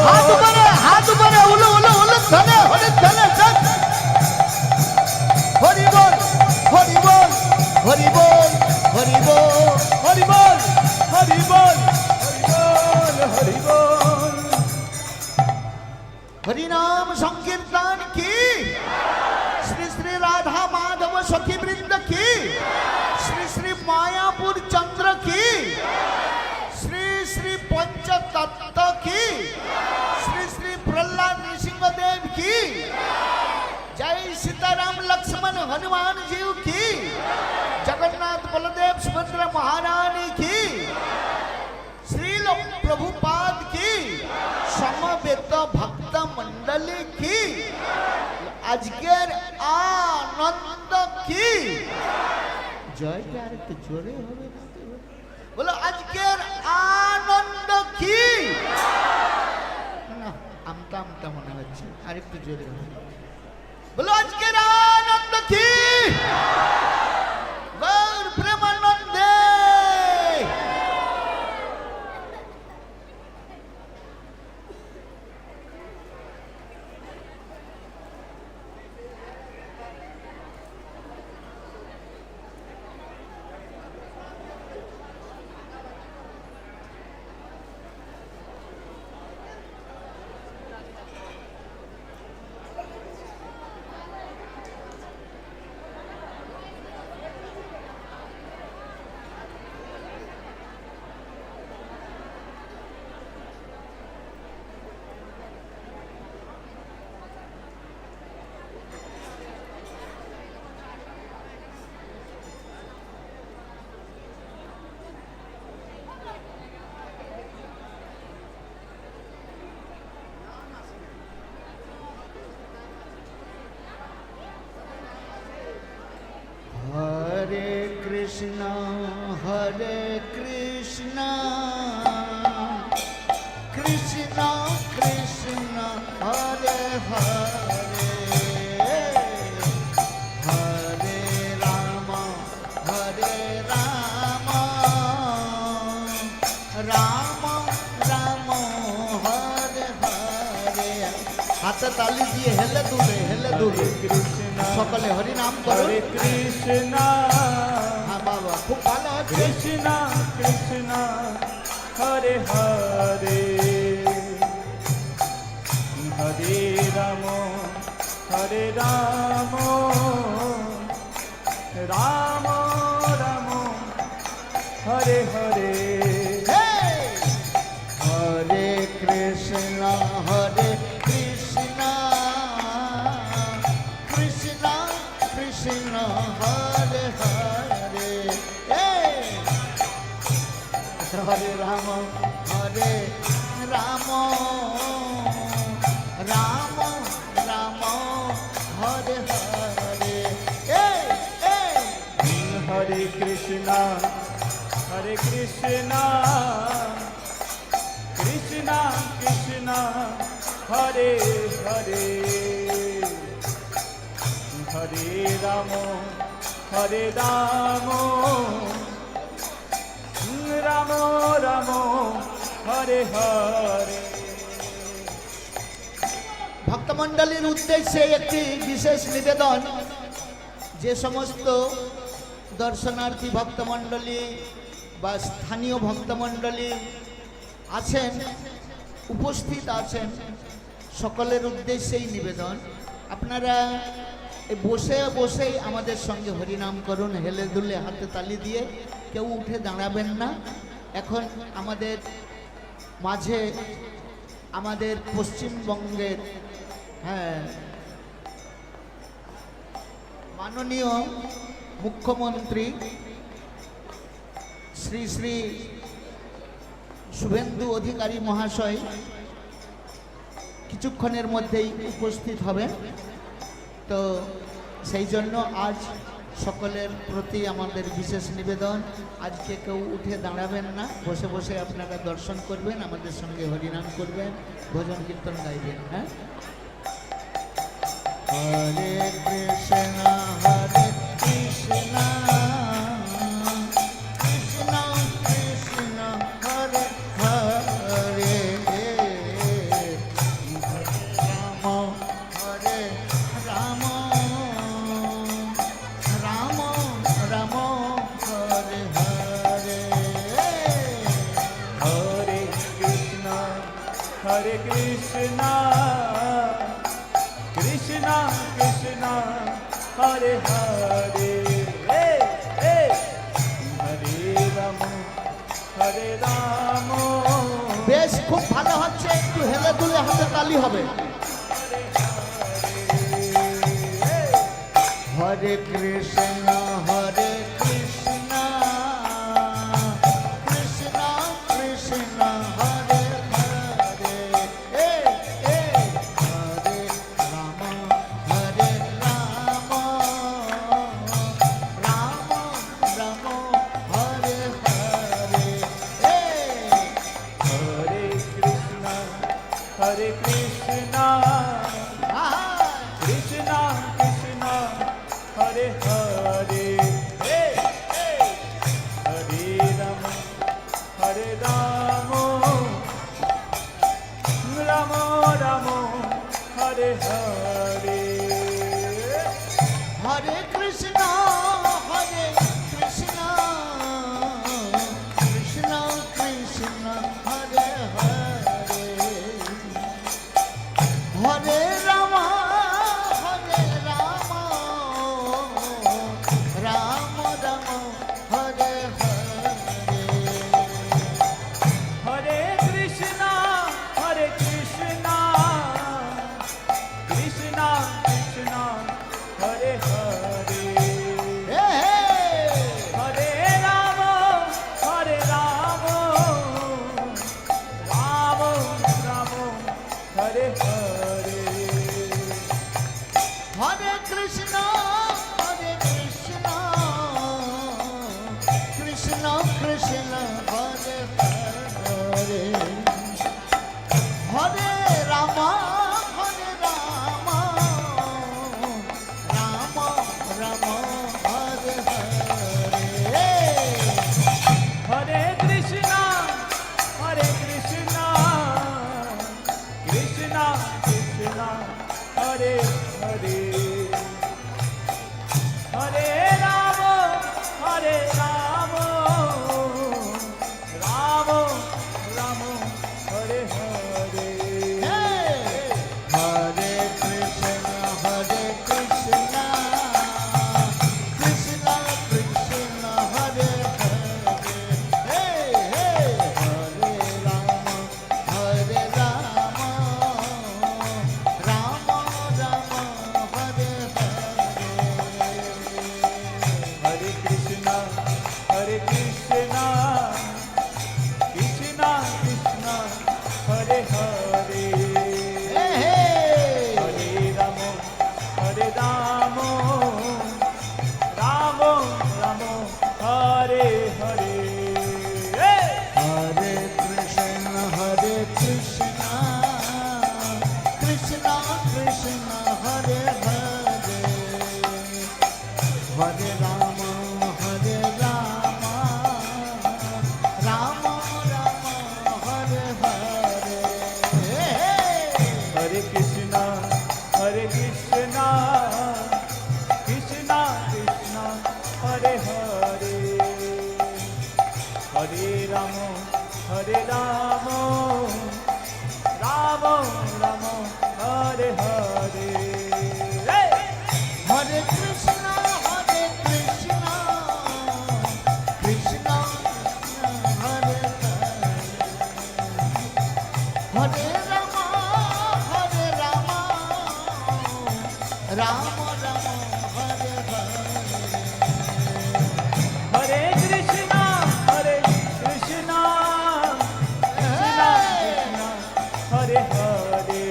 হাত উপরে হাত উপরে উলো উলো উলো ধনে হরি ধনে চল হরি বল হরি বল হরি বল হরি বল হরি বল হরি বল হরি বল হরি নাম সংকীর্তন কি শ্রী শ্রী রাধা মাধব সখী বৃন্দ কি শ্রী শ্রী মায়াপুর চন্দ্র কি শ্রী শ্রী পঞ্চতত্ত্ব কি শ্রী শ্রী প্রহ্লাদ নৃसिंहदेव की जय सीताराम लक्ष्मण हनुमान जी की जगन्नाथ बलदेव सुभद्रा महारानी की श्रील प्रभुपाद की समवेत भक्त मंडली की আজকের আনন্দ কি জয়টা আর একটু জোরে হবে না তো? বলো আজকের আনন্দ কি না আমতা আমতা মনে হচ্ছে আর একটু জোরে হবে বলো আজকের আনন্দ কি গৌর প্রেমানন্দে हरे कृष्णा कृष्णा कृष्णा हरे हरे हरे राम राम राम हरे हरे हाथ ताली दिए हेले दूले सकले हरि नाम करो हरे कृष्णा हाँ बाबा खूब भालो আছে कृष्णा कृष्णा हरे हरे हरे राम राम राम हरे हरे हरे कृष्णा कृष्णा कृष्णा हरे हरे हरे राम राम राम हरे हरे हरे कृष्णा कृष्णा कृष्णा हरे हरे हरे राम राम राम हरे हरे ভক্তমণ্ডলীর উদ্দেশ্যে একটি বিশেষ নিবেদন যে সমস্ত দর্শনার্থী ভক্তমণ্ডলী বা স্থানীয় ভক্তমণ্ডলী আছেন উপস্থিত আছেন সকলের উদ্দেশ্যেই নিবেদন আপনারা বসেই আমাদের সঙ্গে হরিনাম করুন হেলে দুলে হাতে তালি দিয়ে কেউ উঠে দাঁড়াবেন না এখন আমাদের মাঝে আমাদের পশ্চিমবঙ্গের মাননীয় মুখ্যমন্ত্রী শ্রী শ্রী শুভেন্দু অধিকারী মহাশয় কিছুক্ষণের মধ্যেই উপস্থিত হবেন। তো সেই জন্য আজ সকলের প্রতি আমাদের বিশেষ নিবেদন, আজকে কেউ উঠে দাঁড়াবেন না, বসে বসে আপনারা দর্শন করবেন, আমাদের সঙ্গে হরিনাম করবেন, ভজন কীর্তন গাইবেন। হ্যাঁ, হরে কৃষ্ণ হরে কৃষ্ণ কৃষ্ণ কৃষ্ণ হরে হরে রাম হরে রাম রাম রাম হরে হরে হরে কৃষ্ণ কৃষ্ণ কৃষ্ণ হরে হরে হরে রাম বেশ, খুব ভালো হচ্ছে, একটু হেলে দুলে হাতে তালি হবে। হরে কৃষ্ণ কৃষ্ণ কৃষ্ণ হরে হরে হরে রাম রাম রাম হরে হরে হরে কৃষ্ণ কৃষ্ণ কৃষ্ণ হরে হরে হরে রাম রাম রাম হরে হরে হরে কৃষ্ণ কৃষ্ণ কৃষ্ণ হরে হরে হরে রাম রাম রাম হরে হরে হরে কৃষ্ণ কৃষ্ণ কৃষ্ণ হরে হরে হে হে হরে রাম রাম রাম হরে হরে হরে কৃষ্ণ কৃষ্ণ কৃষ্ণ হরে হরে হরে রাম রাম রাম হরে হরে হরে কৃষ্ণ কৃষ্ণ কৃষ্ণ হরে হরে হরে রাম রাম রাম হরে হরে হরে কৃষ্ণ কৃষ্ণ কৃষ্ণ হরে হরে হরে রাম রাম হরে হরে হরে কৃষ্ণ কৃষ্ণ কৃষ্ণ হরে হরে হরে রাম রাম রাম হরে হরে হরে কৃষ্ণ কৃষ্ণ কৃষ্ণ হরে হরে হরে রাম রাম হরে হরে হরে কৃষ্ণ কৃষ্ণ কৃষ্ণ হরে হরে হরে রাম রাম রাম হরে হরে হরে কৃষ্ণ কৃষ্ণ কৃষ্ণ হরে হরে রাম রাম হরে হরে কৃষ্ণ কৃষ্ণ কৃষ্ণ হরে হরে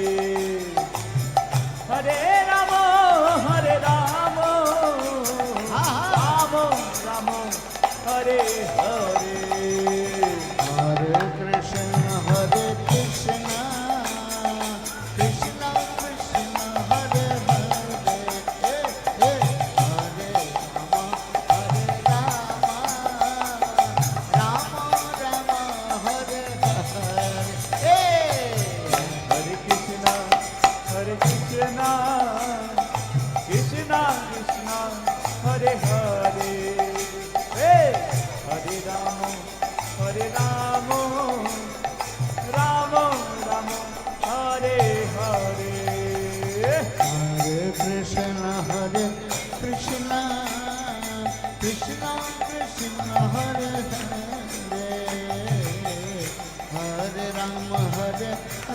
হরে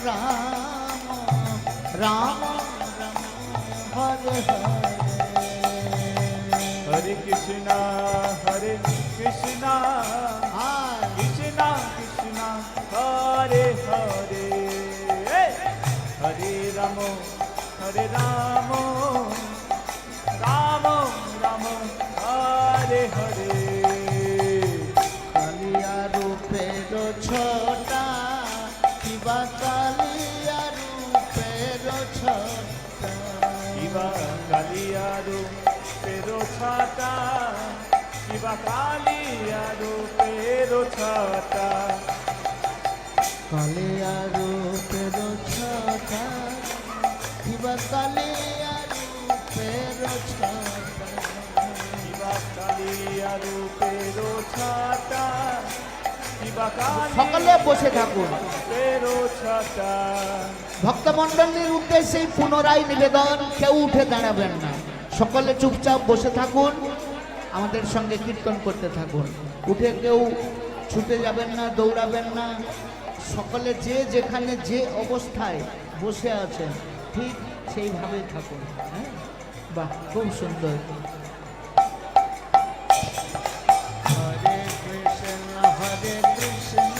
রাম রাম রাম হরে হরে হরে কৃষ্ণ হরে কৃষ্ণ আর কৃষ্ণ কৃষ্ণ হরে হরে হরে রাম রাম রাম হরে হরে কালিয়া রূপের ছোটা কিবা কালিয়া রূপের ছোটা কিবা কালিয়ারু পেরো ছাতা কিবা কালিয়ারু পেরো ছাতা কালিয়া রূপের ছোটা কিবা কালিয়া রূপের ছোটা কিবা কালিয়ারু পেরো ছাতা কিবা সকলে বসে থাকুন। পেরো ছাতা ভক্তমণ্ডলীর উদ্দেশ্যে পুনরায় নিবেদন, কেউ উঠে দাঁড়াবেন না, সকলে চুপচাপ বসে থাকুন, আমাদের সঙ্গে কীর্তন করতে থাকুন। উঠে কেউ ছুটে যাবেন না, দৌড়াবেন না, সকলে যে যেখানে যে অবস্থায় বসে আছেন ঠিক সেইভাবেই থাকুন। হ্যাঁ, বাহ, খুব সুন্দর। হরে কৃষ্ণ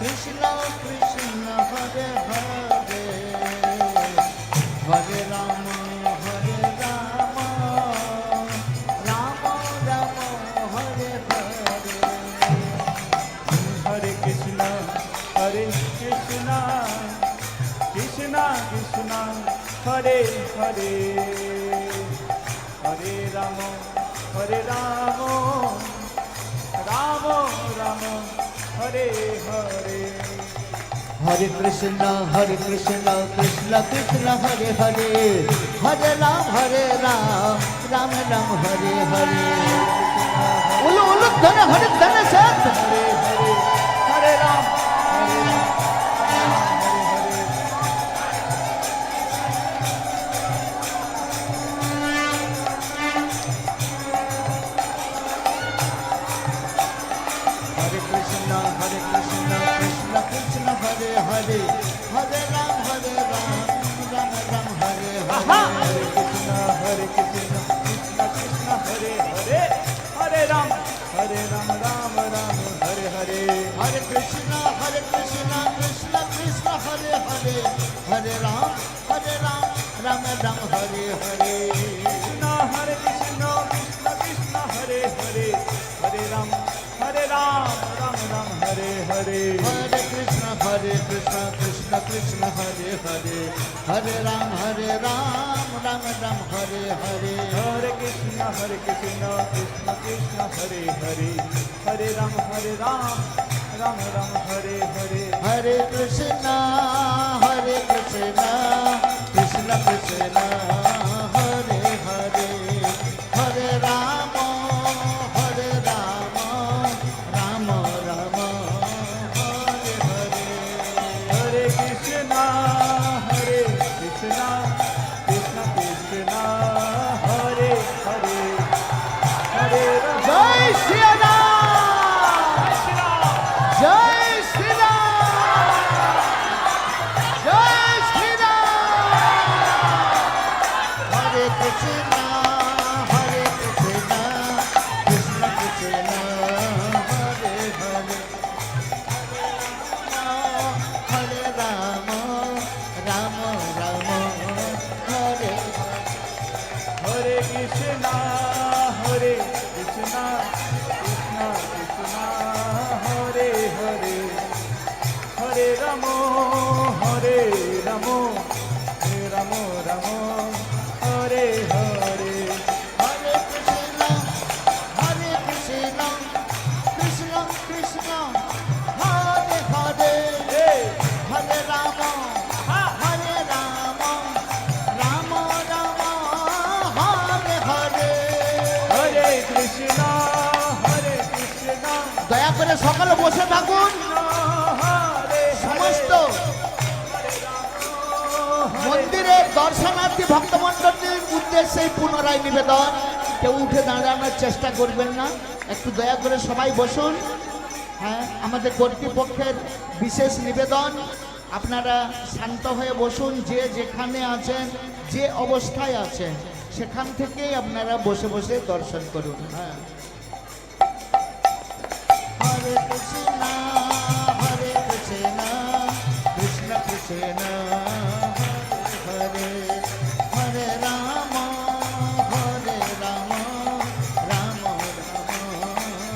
কৃষ্ণ কৃষ্ণ হরে হরে হরে রাম রাম রাম হরে হরে হরে কৃষ্ণ কৃষ্ণ কৃষ্ণ হরে হরে হরে রাম রাম রাম হরে হরে হরে কৃষ্ণ কৃষ্ণ কৃষ্ণ হরে হরে হরে রাম রাম রাম হরে হরে উলু উলু ধনে হরে ধনে সাথ হরে হরে হরে রাম হরে রাম হরে কৃষ্ণ কৃষ্ণ কৃষ্ণ হরে হরে হরে রাম রাম রাম হরে হরে হরে কৃষ্ণ কৃষ্ণ হরে হরে হরে রাম রাম রাম হরে হরে হরে কৃষ্ণ কৃষ্ণ কৃষ্ণ হরে হরে হরে রাম রাম রাম হরে হরে কৃষ্ণ হরে কৃষ্ণ কৃষ্ণ হরে হরে হরে রাম রাম রাম হরে হরে হরে কৃষ্ণ কৃষ্ণ কৃষ্ণ হরে হরে হরে রাম রাম রাম হরে হরে হরে কৃষ্ণ কৃষ্ণ কৃষ্ণ হরে হরে হরে রাম রাম রাম হরে হরে হরে কৃষ্ণ কৃষ্ণ কৃষ্ণ হরে হরে হরে রাম রাম রাম হরে হরে হরে কৃষ্ণ কৃষ্ণ কৃষ্ণ হরে হরে হরে রাম জয় শ্রী রাম জয় শ্রী রাম জয় শ্রী রাম হরে কৃষ্ণ কৃষ্ণ কৃষ্ণ হরে হরে হরে রাম রাম রাম হরে হরে কৃষ্ণ কৃষ্ণ কৃষ্ণ হরে হরে হরে রাম হরে রাম রাম রাম হরে হরে হরে কৃষ্ণ কৃষ্ণ কৃষ্ণ হরে হরে হরে রাম রাম রাম হরে হরে হরে কৃষ্ণ দয়া করে সকালে বসে থাকুন। হরে সমস্ত মন্দিরের দর্শনার্থী ভক্তমণ্ডলীর উদ্দেশ্যে পুনরায় নিবেদন, কেউ উঠে দাঁড়ানোর চেষ্টা করবেন না, একটু দয়া করে সবাই বসুন। হ্যাঁ, আমাদের কর্তৃপক্ষের বিশেষ নিবেদন, আপনারা শান্ত হয়ে বসুন, যে যেখানে আছেন, যে অবস্থায় আছেন সেখান থেকেই আপনারা বসে বসে দর্শন করুন। হ্যাঁ, হরে কৃষ্ণ হরে কৃষ্ণ কৃষ্ণ কৃষ্ণ হরে হরে রাম হরে রাম রাম রাম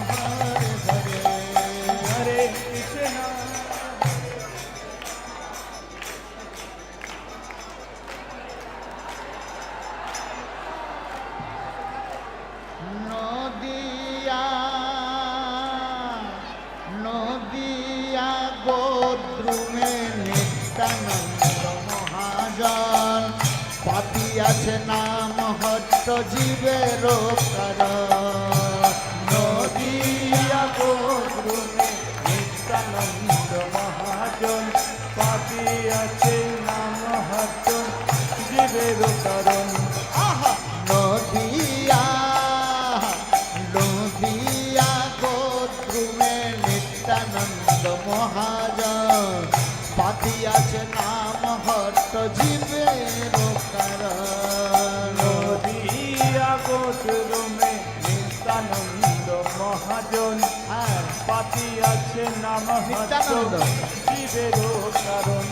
হরে হরে। হরে কৃষ্ণ নদিয়া নদিয়া গোদ্রুমে নিত্যানন্দ মহাজন পাতিয়াছে নাম হট্ট জীবের কারণ। নদিয়া গোদ্রুমে নিত্যানন্দ মহাজন পাপিয়াছে নাম হট্ট জীবের কারণ। আহা নদিয়া নদিয়া গোদ্রুমে নিত্যানন্দ মহাজন পাতিয়াছে নাম হট্ট জীবের কারণ। নদিয়া গোত্রমে নিত্যানন্দ মহাজন হ্যাঁ, পাপিয়াছে নাম হট্ট নিত্যানন্দ। জীবের কারণ।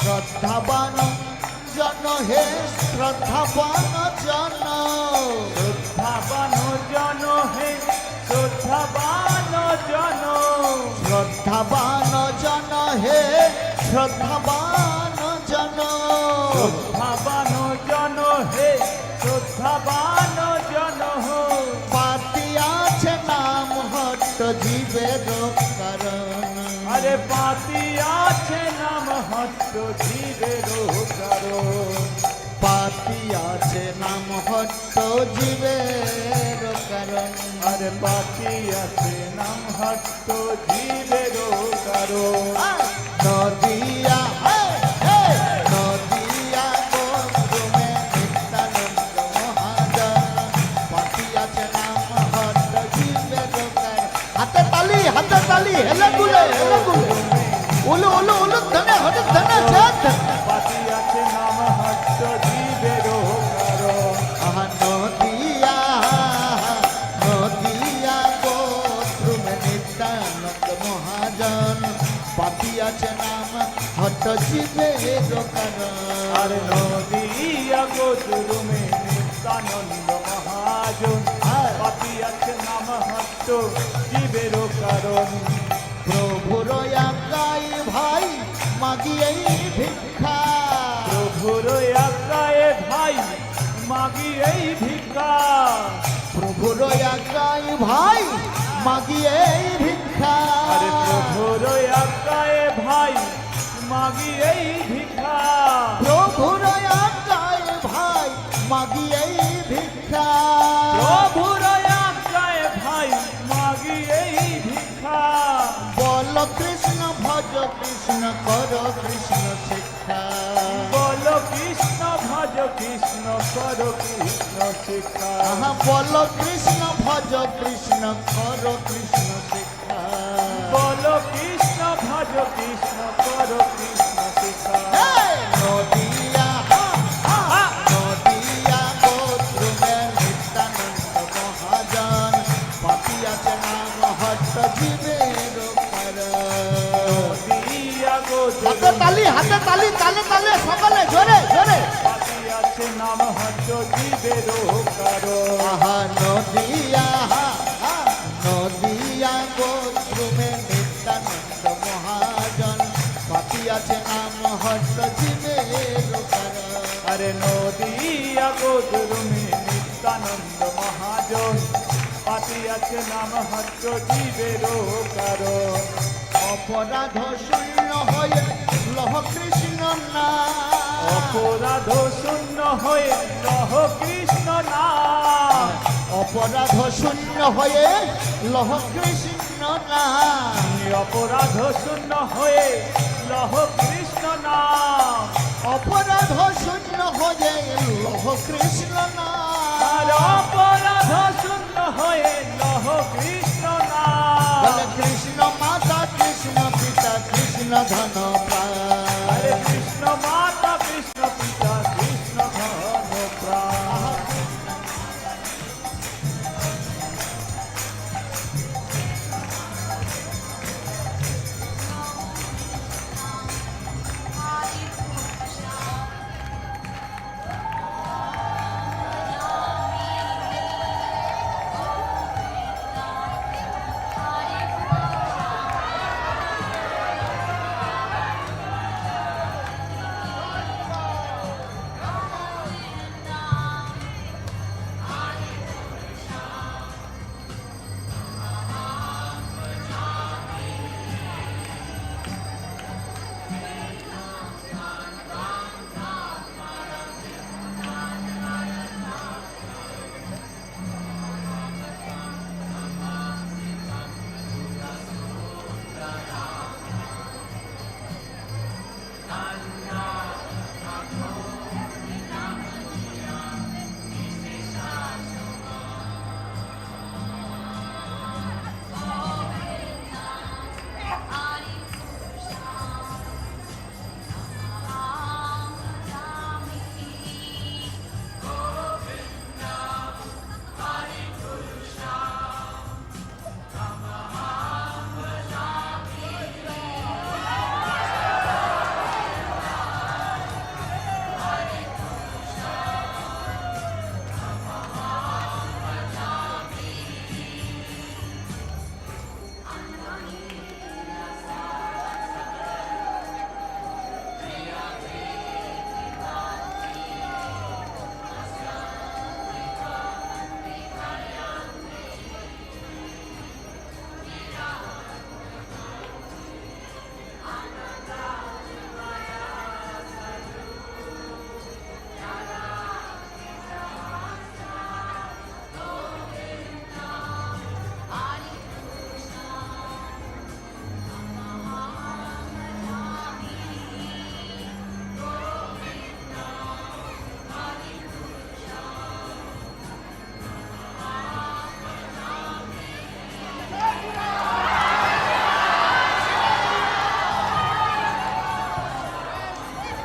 শ্রদ্ধাবান জন হে শ্রদ্ধাবান জন শ্রদ্ধাবান জন হে শ্রদ্ধাবান জন। শ্রদ্ধাবান জন হে শ্রদ্ধাবান জন শ্রদ্ধাবান জন হে শ্রদ্ধাবান জন। পাতিয়াছে নাম হট্ট জীবের কারণ। আরে পাতিয়াছে নাম হট্ট জীবের কারণ। পাতিয়াছে নাম হট্ট জীবের কারণ। আরে পাতিয়াছে নাম হট্ট জীবের কারণ। নদিয়া নদিয়া গোদ্রুমে নিত্যানন্দ মহাজন পাতিয়াছে নাম হট্ট জীবের কারণ। হাতে তালি হেলে গুলে উলু উলু উলু ধনে হটে ধনে চাঁদ। পাতিয়াছে নাম হট্ট জীবের কারণ। আহা নদিয়া নদিয়া গোদ্রুমে নিত্যানন্দ মহাজন পাতিয়াছে নাম হট্ট জীবের কারণ। আর নদিয়া গোত্রমে নিত্যানন্দ মহাজন পাপিয়াছে নাম হট্ট জীবের কারণ। প্রভুর আজ্ঞায় ভাই মাগিয়ে ভিক্ষা। প্রভুর আজ্ঞায় ভাই মাগি এই ভিক্ষা। প্রভুর আজ্ঞায় ভাই মাগিয়ে ভিক্ষা। আরে প্রভুর আজ্ঞায় ভাই মাগি এই ভিক্ষা। প্রভুর আজ্ঞায় ভাই মাগিয়ে ভিক্ষা। প্রভুর আজ্ঞায় ভাই মাগি এই ভিক্ষা। বল কৃষ্ণ ভজ কৃষ্ণ কর কৃষ্ণ শিক্ষা। বল কৃষ্ণ ভজ কৃষ্ণ কর কৃষ্ণ শিক্ষা। আহা বল কৃষ্ণ ভজ কৃষ্ণ কর কৃষ্ণ শিক্ষা। বল কৃষ্ণ ভজ কৃষ্ণ কর কৃষ্ণ শিক্ষা। এই নদিয়া নদিয়া গোত্রমে নিত্যানন্দ মহাজন পাতিয়াছে নাম হট্ট জীবের কারণ। দিয়া হাতে তালি তালে তালে সকলে জোরে জোরে। পাতিয়াছে নাম হট্ট জীবের কারণ। আহা নদিয়া নদিয়া গোত্রমে নিত্যানন্দ মহাজন পাতিয়াছে নাম হট্ট জীবের কারণ। আরে নদিয়া গোত্রমে নিত্যানন্দ মহাজন পাতিয়াছে নাম হট্ট জীবের কারণ। অপরাধ শূন্য হয়ে লহ কৃষ্ণ নাম। অপরাধ শূন্য হয়ে লহ কৃষ্ণ নাম। অপরাধ শূন্য হয়ে লহ কৃষ্ণ নাম। অপরাধ শূন্য হয়ে লহ কৃষ্ণ নাম। অপরাধ শূন্য হয়ে লহ কৃষ্ণ আর নাম। অপরাধ শূন্য হয়ে লহ কৃষ্ণ নাম। বলে কৃষ্ণ মাতা কৃষ্ণ পিতা কৃষ্ণ কৃষ্ণ ধন প্রাণ হরে কৃষ্ণ মাতা কৃষ্ণ পিতা কৃষ্ণ ধন প্রাণ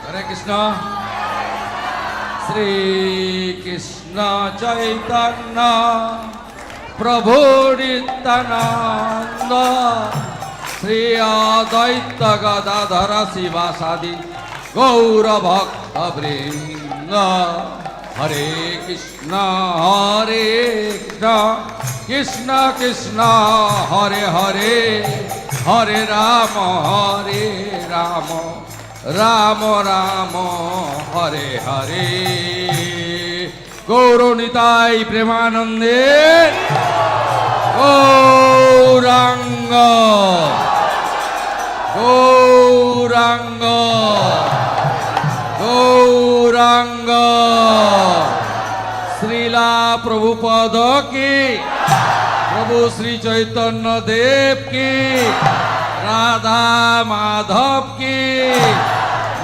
হরে কৃষ্ণ শ্রী কৃষ্ণ চৈতন্য প্রভু নিত্যানন্দ শ্রী অদ্বৈত গদাধর শিবাসাদি গৌর ভক্ত বৃন্দ হরে কৃষ্ণ কৃষ্ণ কৃষ্ণ হরে হরে হরে রাম রাম রাম হরে হরে গৌরনিতাই প্রেমানন্দে গৌরাঙ্গ গৌরাঙ্গ গৌরাঙ্গ শ্রীলা প্রভুপদ কি প্রভু শ্রী চৈতন্য দেব কি রাধা মাধব की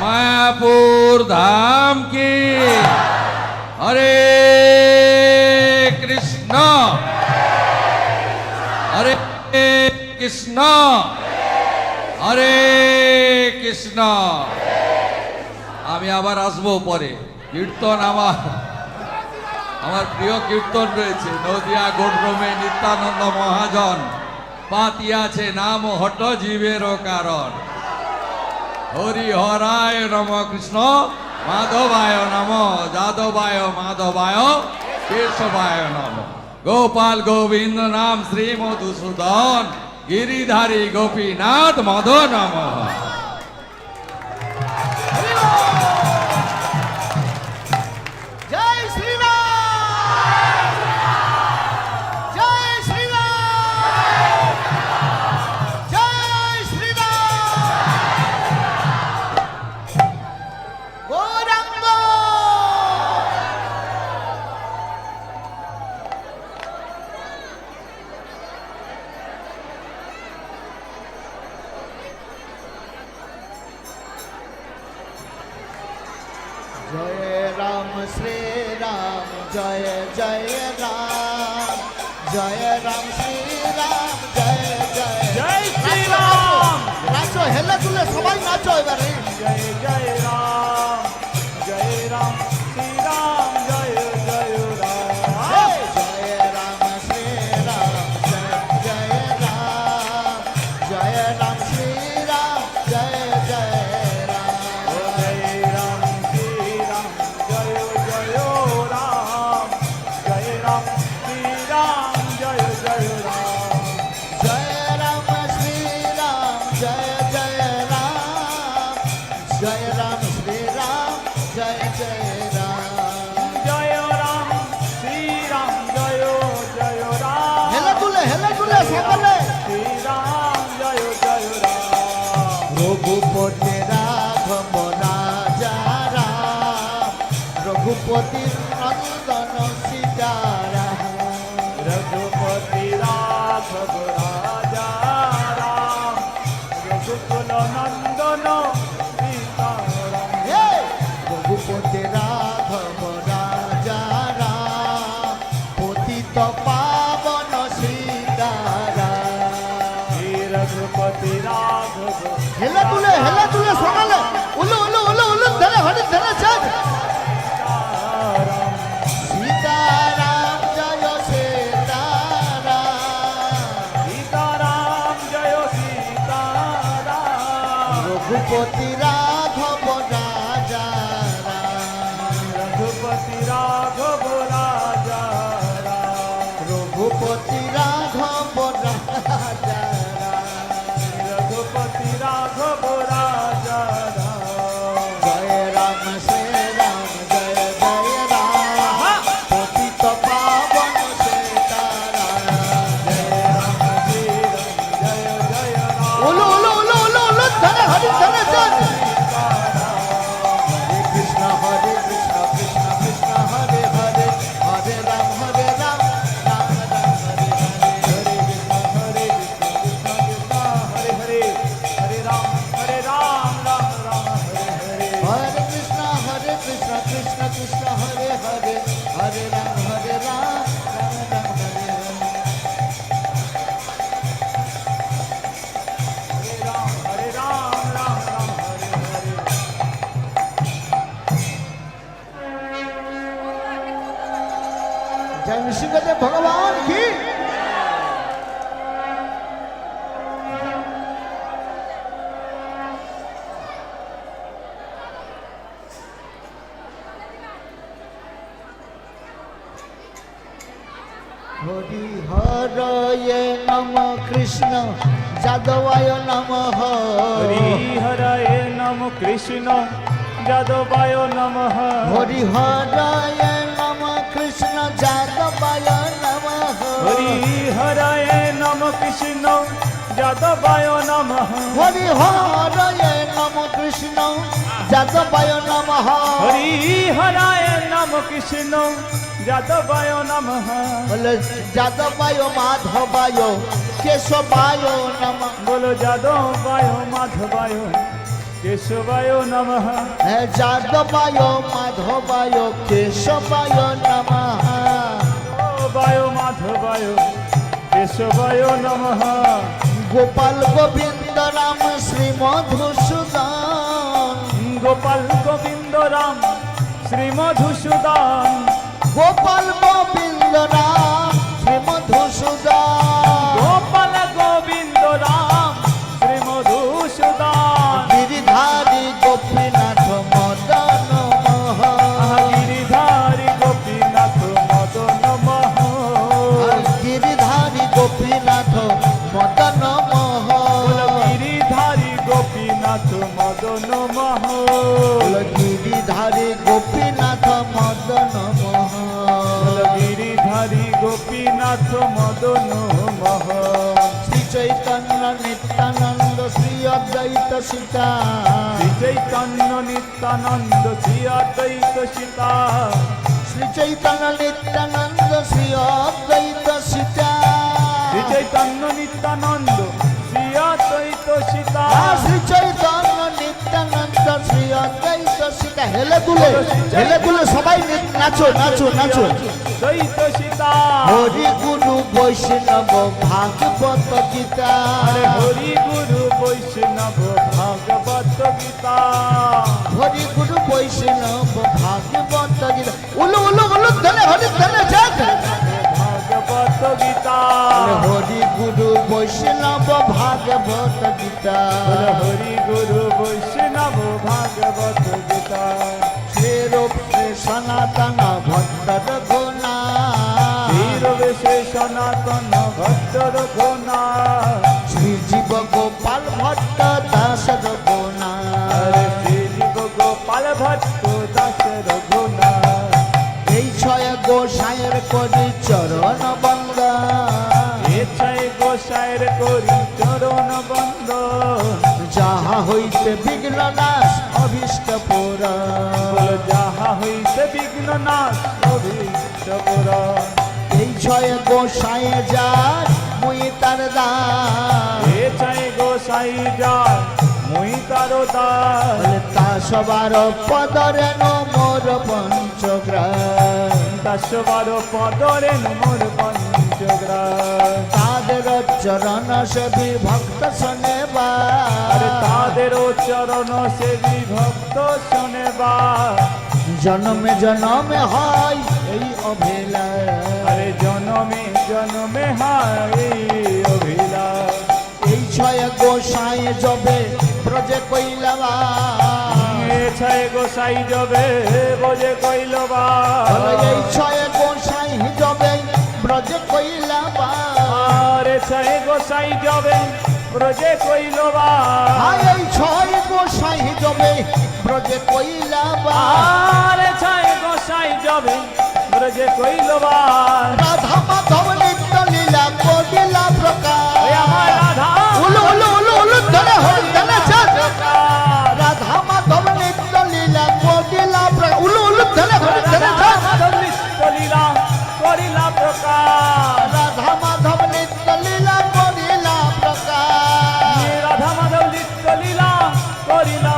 मायापुर धाम की हरे कृष्ण हरे कृष्ण हरे कृष्ण আমি আবার আসবো পরে কীর্তন আমার প্রিয় কীর্তন রয়েছে নদিয়া গোড্রমে নিত্যানন্দ মহাজন পাতিয়াছে নাম হট জীবেরও কারণ হরি হরায় নম কৃষ্ণ মাধবায় নম যাদবায় মাধবায় কেশবায় নম গোপাল গোবিন্দ নাম শ্রী মধুসূদন গিরিধারী গোপীনাথ মধ নম জয় শ্রীরাম জয় শ্রীরাম জয় শ্রীরাম গৌরাঙ্গ জয় রাম শ্রী রাম জয় জয় রাম জয় রাম শ্রী রাম জয় জয় জয় শ্রী রাম। রাসো নাচো হেলে তুলে সবাই নাচো এবারে जय जय राम श्री राम जय जय राम জয় রাম শ্রী রাম জয় জয় রাম জয় রাম শ্রী রাম জয় জয় রাম ओ जय राम श्री राम जय जय राम जय राम श्री राम जय जय राम জয় রাম শ্রী রাম জয় জয় রাম জয় রাম শ্রী রাম জয় জয় রাম जय राम श्री राम जय जय राम হেলে তুলে সকলে श्री राम जय जय राम রঘুপতি রাঘব রাজা রাম রঘুপতি নন্দন সীতারাম रघुपति राघव राजा राम रघुकुल नंदन सीताराम হে! রঘুপতি রাঘব রাজা রাম পতিত পাবন সীতারাম श्री रघुपति राघव হেলে তুলে সকালে উলু ধরে হরি ধরে চাঁদ राम সীতারাম জয় সীতারাম सीताराम जय सीताराम রঘুপতি রাঘব রাজা রাম रघुपति राघव राजा राम রঘুপতি রাঘব রাজা রাম रघुपति राघव राजा राम জয় রাম শ্রী রাম জয় জয় রাম পতিত পাবন সীতারাম जय राम श्री राम जय जय राम উলু ধরে হরি ধরে চাঁদ হরে কৃষ্ণ কৃষ্ণ কৃষ্ণ হরে হরে হরে রাম রাম রাম হরে হরে हरे कृष्ण कृष्ण कृष्ण हरे हरे हरे राम राम राम हरे हरे हरे कृष्ण कृष्ण कृष्ण हरे हरे हरे राम राम राम हरे हरे हरे राम राम राम हरे हरे जय नृसिंहदेव भगवान की हरि हरये नम कृष्ण जादवाय नमः हरि हरये नम कृष्ण जादवाय नमः हरि हरये नम कृष्ण जादवाय नमः हरि हरये नम कृष्ण जादवाय नमः हरि हरये नम कृष्ण जादवाय नमः हरि हरये नम कृष्ण जादवाय नमः बोले जादवाय माधवाय केशवाय नमः बोलो जादवाय माधवाय केशवाय नमः हे जादवाय माधवाय केशवाय नमः वाय माधवाय केशवाय नमः गोपाल गोविंद राम श्री मधुसूदन गोपाल गोविंद राम श्री मधुसूदन गोपाल गोविंद राम श्री मधुसूदन गोपाल गोविंद राम श्री मधुसूदन गिरिधारी गोपीनाथ मदन मोहन गिरिधारी गोपीनाथ मदन मोहन गिरिधारी गोपीनाथ मदन मोहन गिरिधारी गोपीनाथ मदन मोहन गिरिधारी गोपीनाथ मदन मोहन गिरिधारी गोपीनाथ मदन मोहन श्री चैतन्य नित्यानंद श्री अद्वैत सीता श्री चैतन्य नित्यानंद श्री अद्वैत सीता श्री चैतन्य नित्यानंद श्री अद्वैत सीता श्री चैतन्य नित्यानंद श्री अद्वैत सीता श्री चैतन्य नित्यानंद কৃষ্ণ শ্রী অদ্বৈত সীতা হেলে দুলে সবাই নাচো নাচো নাচো দ্বৈত সীতা হরি গুরু বৈষ্ণব ভাগবত গীতা আরে হরি গুরু বৈষ্ণব ভাগবত গীতা হরি গুরু বৈষ্ণব ভাগবত গীতা উলু উলু উলু ধনে হরি ধনে যাক ভাগবত গীতা হরি গুরু বৈষ্ণব ভাগবত গীতা হরি গুরু বৈষ্ণব ভাগবত গীতা শ্রীরূপ শ্রী সনাতন ভট্ট রঘুনা বীরবেশে সনাতন ভট্ট রঘুনা শ্রীজীব গোপাল ভট্ট দাস রঘুনা আরে শ্রীজীব গোপাল ভট্ট দাস রঘুনা এই ছয় গোসাইয়ের করি চরণ বন্দা এছাই গোসাইয়ের করি চরণ বন্ধ যাহা হইতে বিঘ্ন নাশ অভীষ্ট পুরা যাহা হইতে বিঘ্ন নাশ অভীষ্ট পুরাণ এই ছয় গোসাই যার মুই তার দাস এছাই গোসাই যায় মুই তারো দাস বলে তা সবার পদরে মোর পঞ্চগ্রাম দশবার পদরে মোর পঞ্চগ্রাম তাদের চরণ সেবী ভক্ত শোনেবা আরে তাদের চরণ সেবী ভক্ত শোনেবা জন্মে জন্মে হয় এই অভিলা আরে জনমে জনমে হায় অভিলাষ এই ছয় গোসাই যবে ব্রজে কইলাবা এছাই গোসাই যাবে বোঝে কইল বা এই ছয় গোসাই যবে ব্রজে কইলাবা আরে ছাই গোসাই যাবে ব্রজে কইল বা এই ছয় গোসাই যবে ব্রজে কইলাবা আরে ছাই গোসাই যাবে ব্রজে কইল বা রাধা মাধব নিত্য লীলা করিলা প্রকাশ ওই আমার রাধা উলু উলু উলু উলু ধরে হরি ধরে চাঁদ রাধা মাধব নিত্য লীলা করিলা প্রকাশ উলু উলু ধরে হরি ধরে চাঁদ লীলা করিলা প্রকাশ রাধা মাধব নিত্য লীলা করিলা প্রকাশ রাধা মাধব নিত্য লীলা করিলা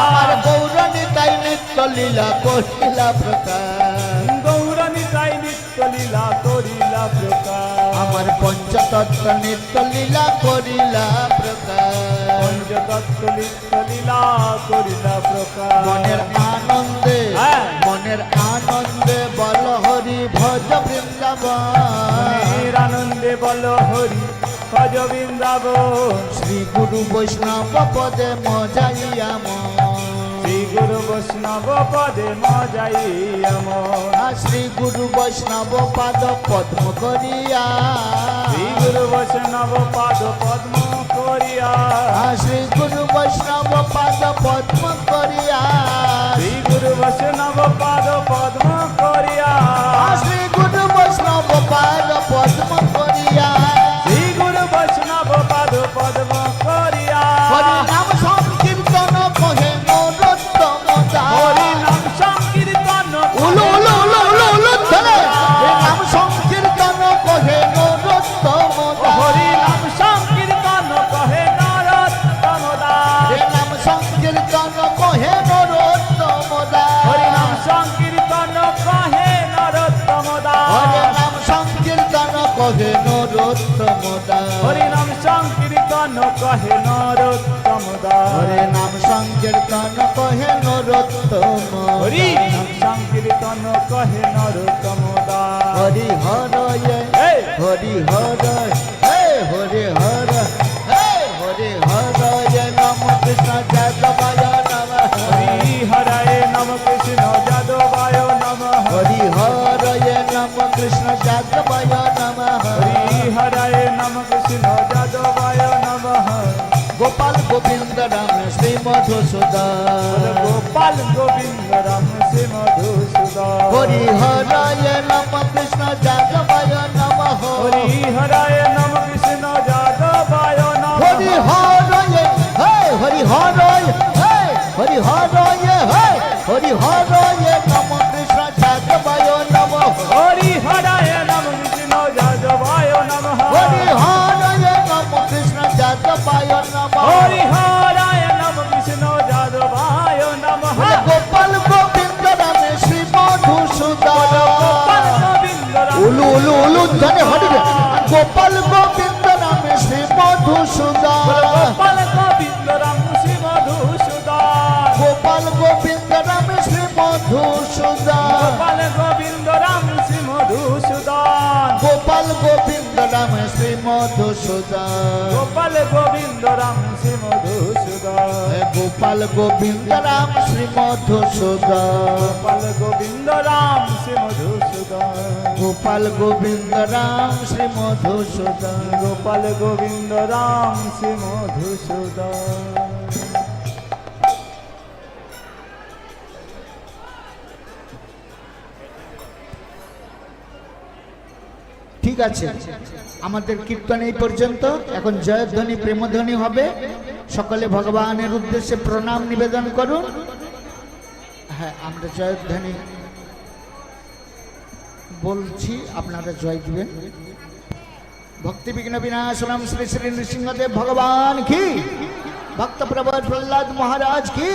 আমার প্রকাশ গৌরণী তাই নিত্য লীলা করিলা প্রকাশ গৌরণী তাই নিত্য লীলা করিলা প্রকাশ আমার পঞ্চতত্ত্ব নিত্য লীলা করিলা প্রকাশ পঞ্চতত্ত্ব নিত্য লীলা করিলা প্রকাশ মনের আনন্দে হ্যাঁ। মনের আনন্দে বল হরি ভজ বৃন্দাবন মনের আনন্দে বল হরি ভজ বৃন্দাবন শ্রী গুরু বৈষ্ণব পদে মজাইয়া মন শ্রী গুরু বৈষ্ণব পদে মজাই আমন শ্রী গুরু বৈষ্ণব পাদ পদ্ম করিয়া শ্রী গুরু বৈষ্ণব পাদ পদ্ম করিয়া শ্রী গুরু বৈষ্ণব পাদ পদ্ম করিয়া শ্রী গুরু বৈষ্ণব পাদ পদ্ম করিয়া শ্রী গুরু বৈষ্ণব পাদ পদ্ম করিয়া শ্রী গুরু বৈষ্ণব পাদ পদ্ম করিয়া হরি নাম সংকীর্তন কহে নরোত্তম দাস। হরি নাম সংকীর্তন উলু উলু উলু উলু উলু ধরে এ নাম সংকীর্তন কহে নরোত্তম দাস। হরি নাম সংকীর্তন কহে নরোত্তম দাস এ নাম সংকীর্তন কহে নরোত্তম দাস। হরি নাম সংকীর্তন কহে নরোত্তম দাস হরে নাম সংকীর্তন কহে নরোত্তম দাস। হরি নাম সংকীর্তন কহে নরোত্তম দাস হরে নাম সংকীর্তন কহে নরোত্তম হরি দাস। নাম সংকীর্তন কহে নরোত্তম দাস হরি হরয়ে এই! হরি হরয় হে হরি হর হে হরি হরয়ে নম কৃষ্ণ যাদবায় নমঃ হরি হরায় নম কৃষ্ণ যাদবায় নমঃ হরি হরয়ে নম কৃষ্ণ যাদবায় নমঃ হরি হরায় নম কৃষ্ণ যাদবায় নমঃ গোপাল গোবিন্দ রাম শ্রী মধুসূদন গোপাল গোবিন্দ রাম শ্রী মধুসূদন হরি হরয়ে নম কৃষ্ণ যাদবায় নমঃ হরি হরায় নম কৃষ্ণ যাদবায় নমঃ হরি হরয়ে হে হরি হরয়ে হে হরি হরয়ে হে হরি হরয়ে নম কৃষ্ণ যাদবায় নমঃ হরি হরায় নম কৃষ্ণ যাদবায় নমঃ হরি হরয়ে নম কৃষ্ণ যাদবায় নমঃ হরি হরায় নম কৃষ্ণ যাদবায় ধনে হরিবে গোপাল গোবিন্দ নামে শ্রী মধুসূদন গোপাল গোবিন্দ রাম শ্রী মধুসূদন গোপাল গোবিন্দ নামে শ্রী মধুসূদন গোপাল গোবিন্দ রাম শ্রী মধুসূদন গোপাল গোবিন্দ নামে শ্রী মধুসূদন গোপাল গোবিন্দ রাম শ্রী মধুসূদন গোপাল গোবিন্দ রাম শ্রী মধুসূদন গোপাল গোবিন্দ রাম শ্রী মধুসূদন গোপাল গোবিন্দ রাম শ্রী মধুসূদন গোপাল গোবিন্দ রাম শ্রী মধুসূদন ঠিক আছে, আমাদের কীর্তন এই পর্যন্ত। এখন জয়ধ্বনি প্রেমধ্বনি হবে। সকলে ভগবানের উদ্দেশ্যে প্রণাম নিবেদন করুন। হ্যাঁ, আমরা জয়ধ্বনি বলছি, আপনারা জয় দিবেন। ভক্তি বিঘ্ন বিনাশনম শ্রী শ্রী নৃসিংহদেব ভগবান কি, ভক্ত প্রবর প্রহ্लाद महाराज की,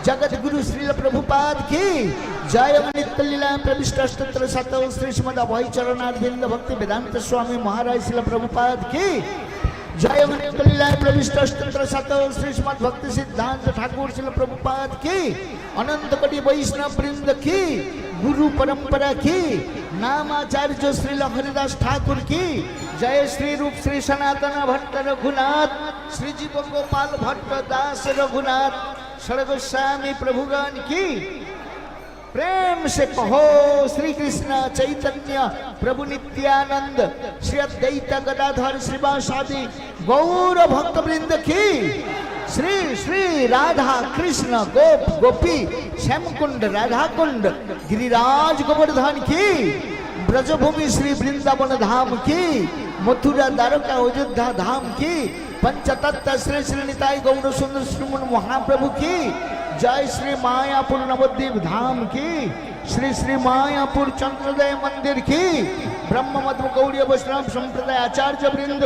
जगत गुरु श्रील प्रभुपाद की जय। नित्य लीला प्रविष्ट अष्टोत्तर शतौ श्री श्रीमद अभय चरणारविंद भक्ति वेदांत स्वामी महाराज श्रील प्रभुपाद की जय। नित्य लीला प्रविष्ट अष्टोत्तर शतौ श्री श्रीमद भक्ति सिद्धांत ठाकुर श्रील प्रभुपाद की अनंत कोटि वैष्णव वृंद की गुरु परंपरा की नामाचार्य श्री हरिदास ठाकुर की जय। श्री रूप श्री सनातन भट्ट रघुनाथ श्री जीव गोपाल भट्ट दास रघुनाथ सर्वस्वामी प्रभुगण की प्रेम से कहो श्री कृष्ण चैतन्य प्रभु नित्यानंद श्री अद्वैत गदाधर श्रीवासादि गौर भक्त वृंद की श्री श्री राधा कृष्ण गोप गोपी श्यामकुंड राधा कुंड गिरिराज गोवर्धन की ब्रजभूमि श्री वृंदावन धाम की मथुरा द्वारका अयोध्या धाम की पंचतत्व श्री श्री निताई गौर सुंदर श्रीमुन महाप्रभु की जय। श्री मायापुर नवद्वीप धाम की श्री श्री मायापुर चंद्रोदय मंदिर की ब्रह्म मध्व गौड़ीय वैष्णव संप्रदाय आचार्य वृंद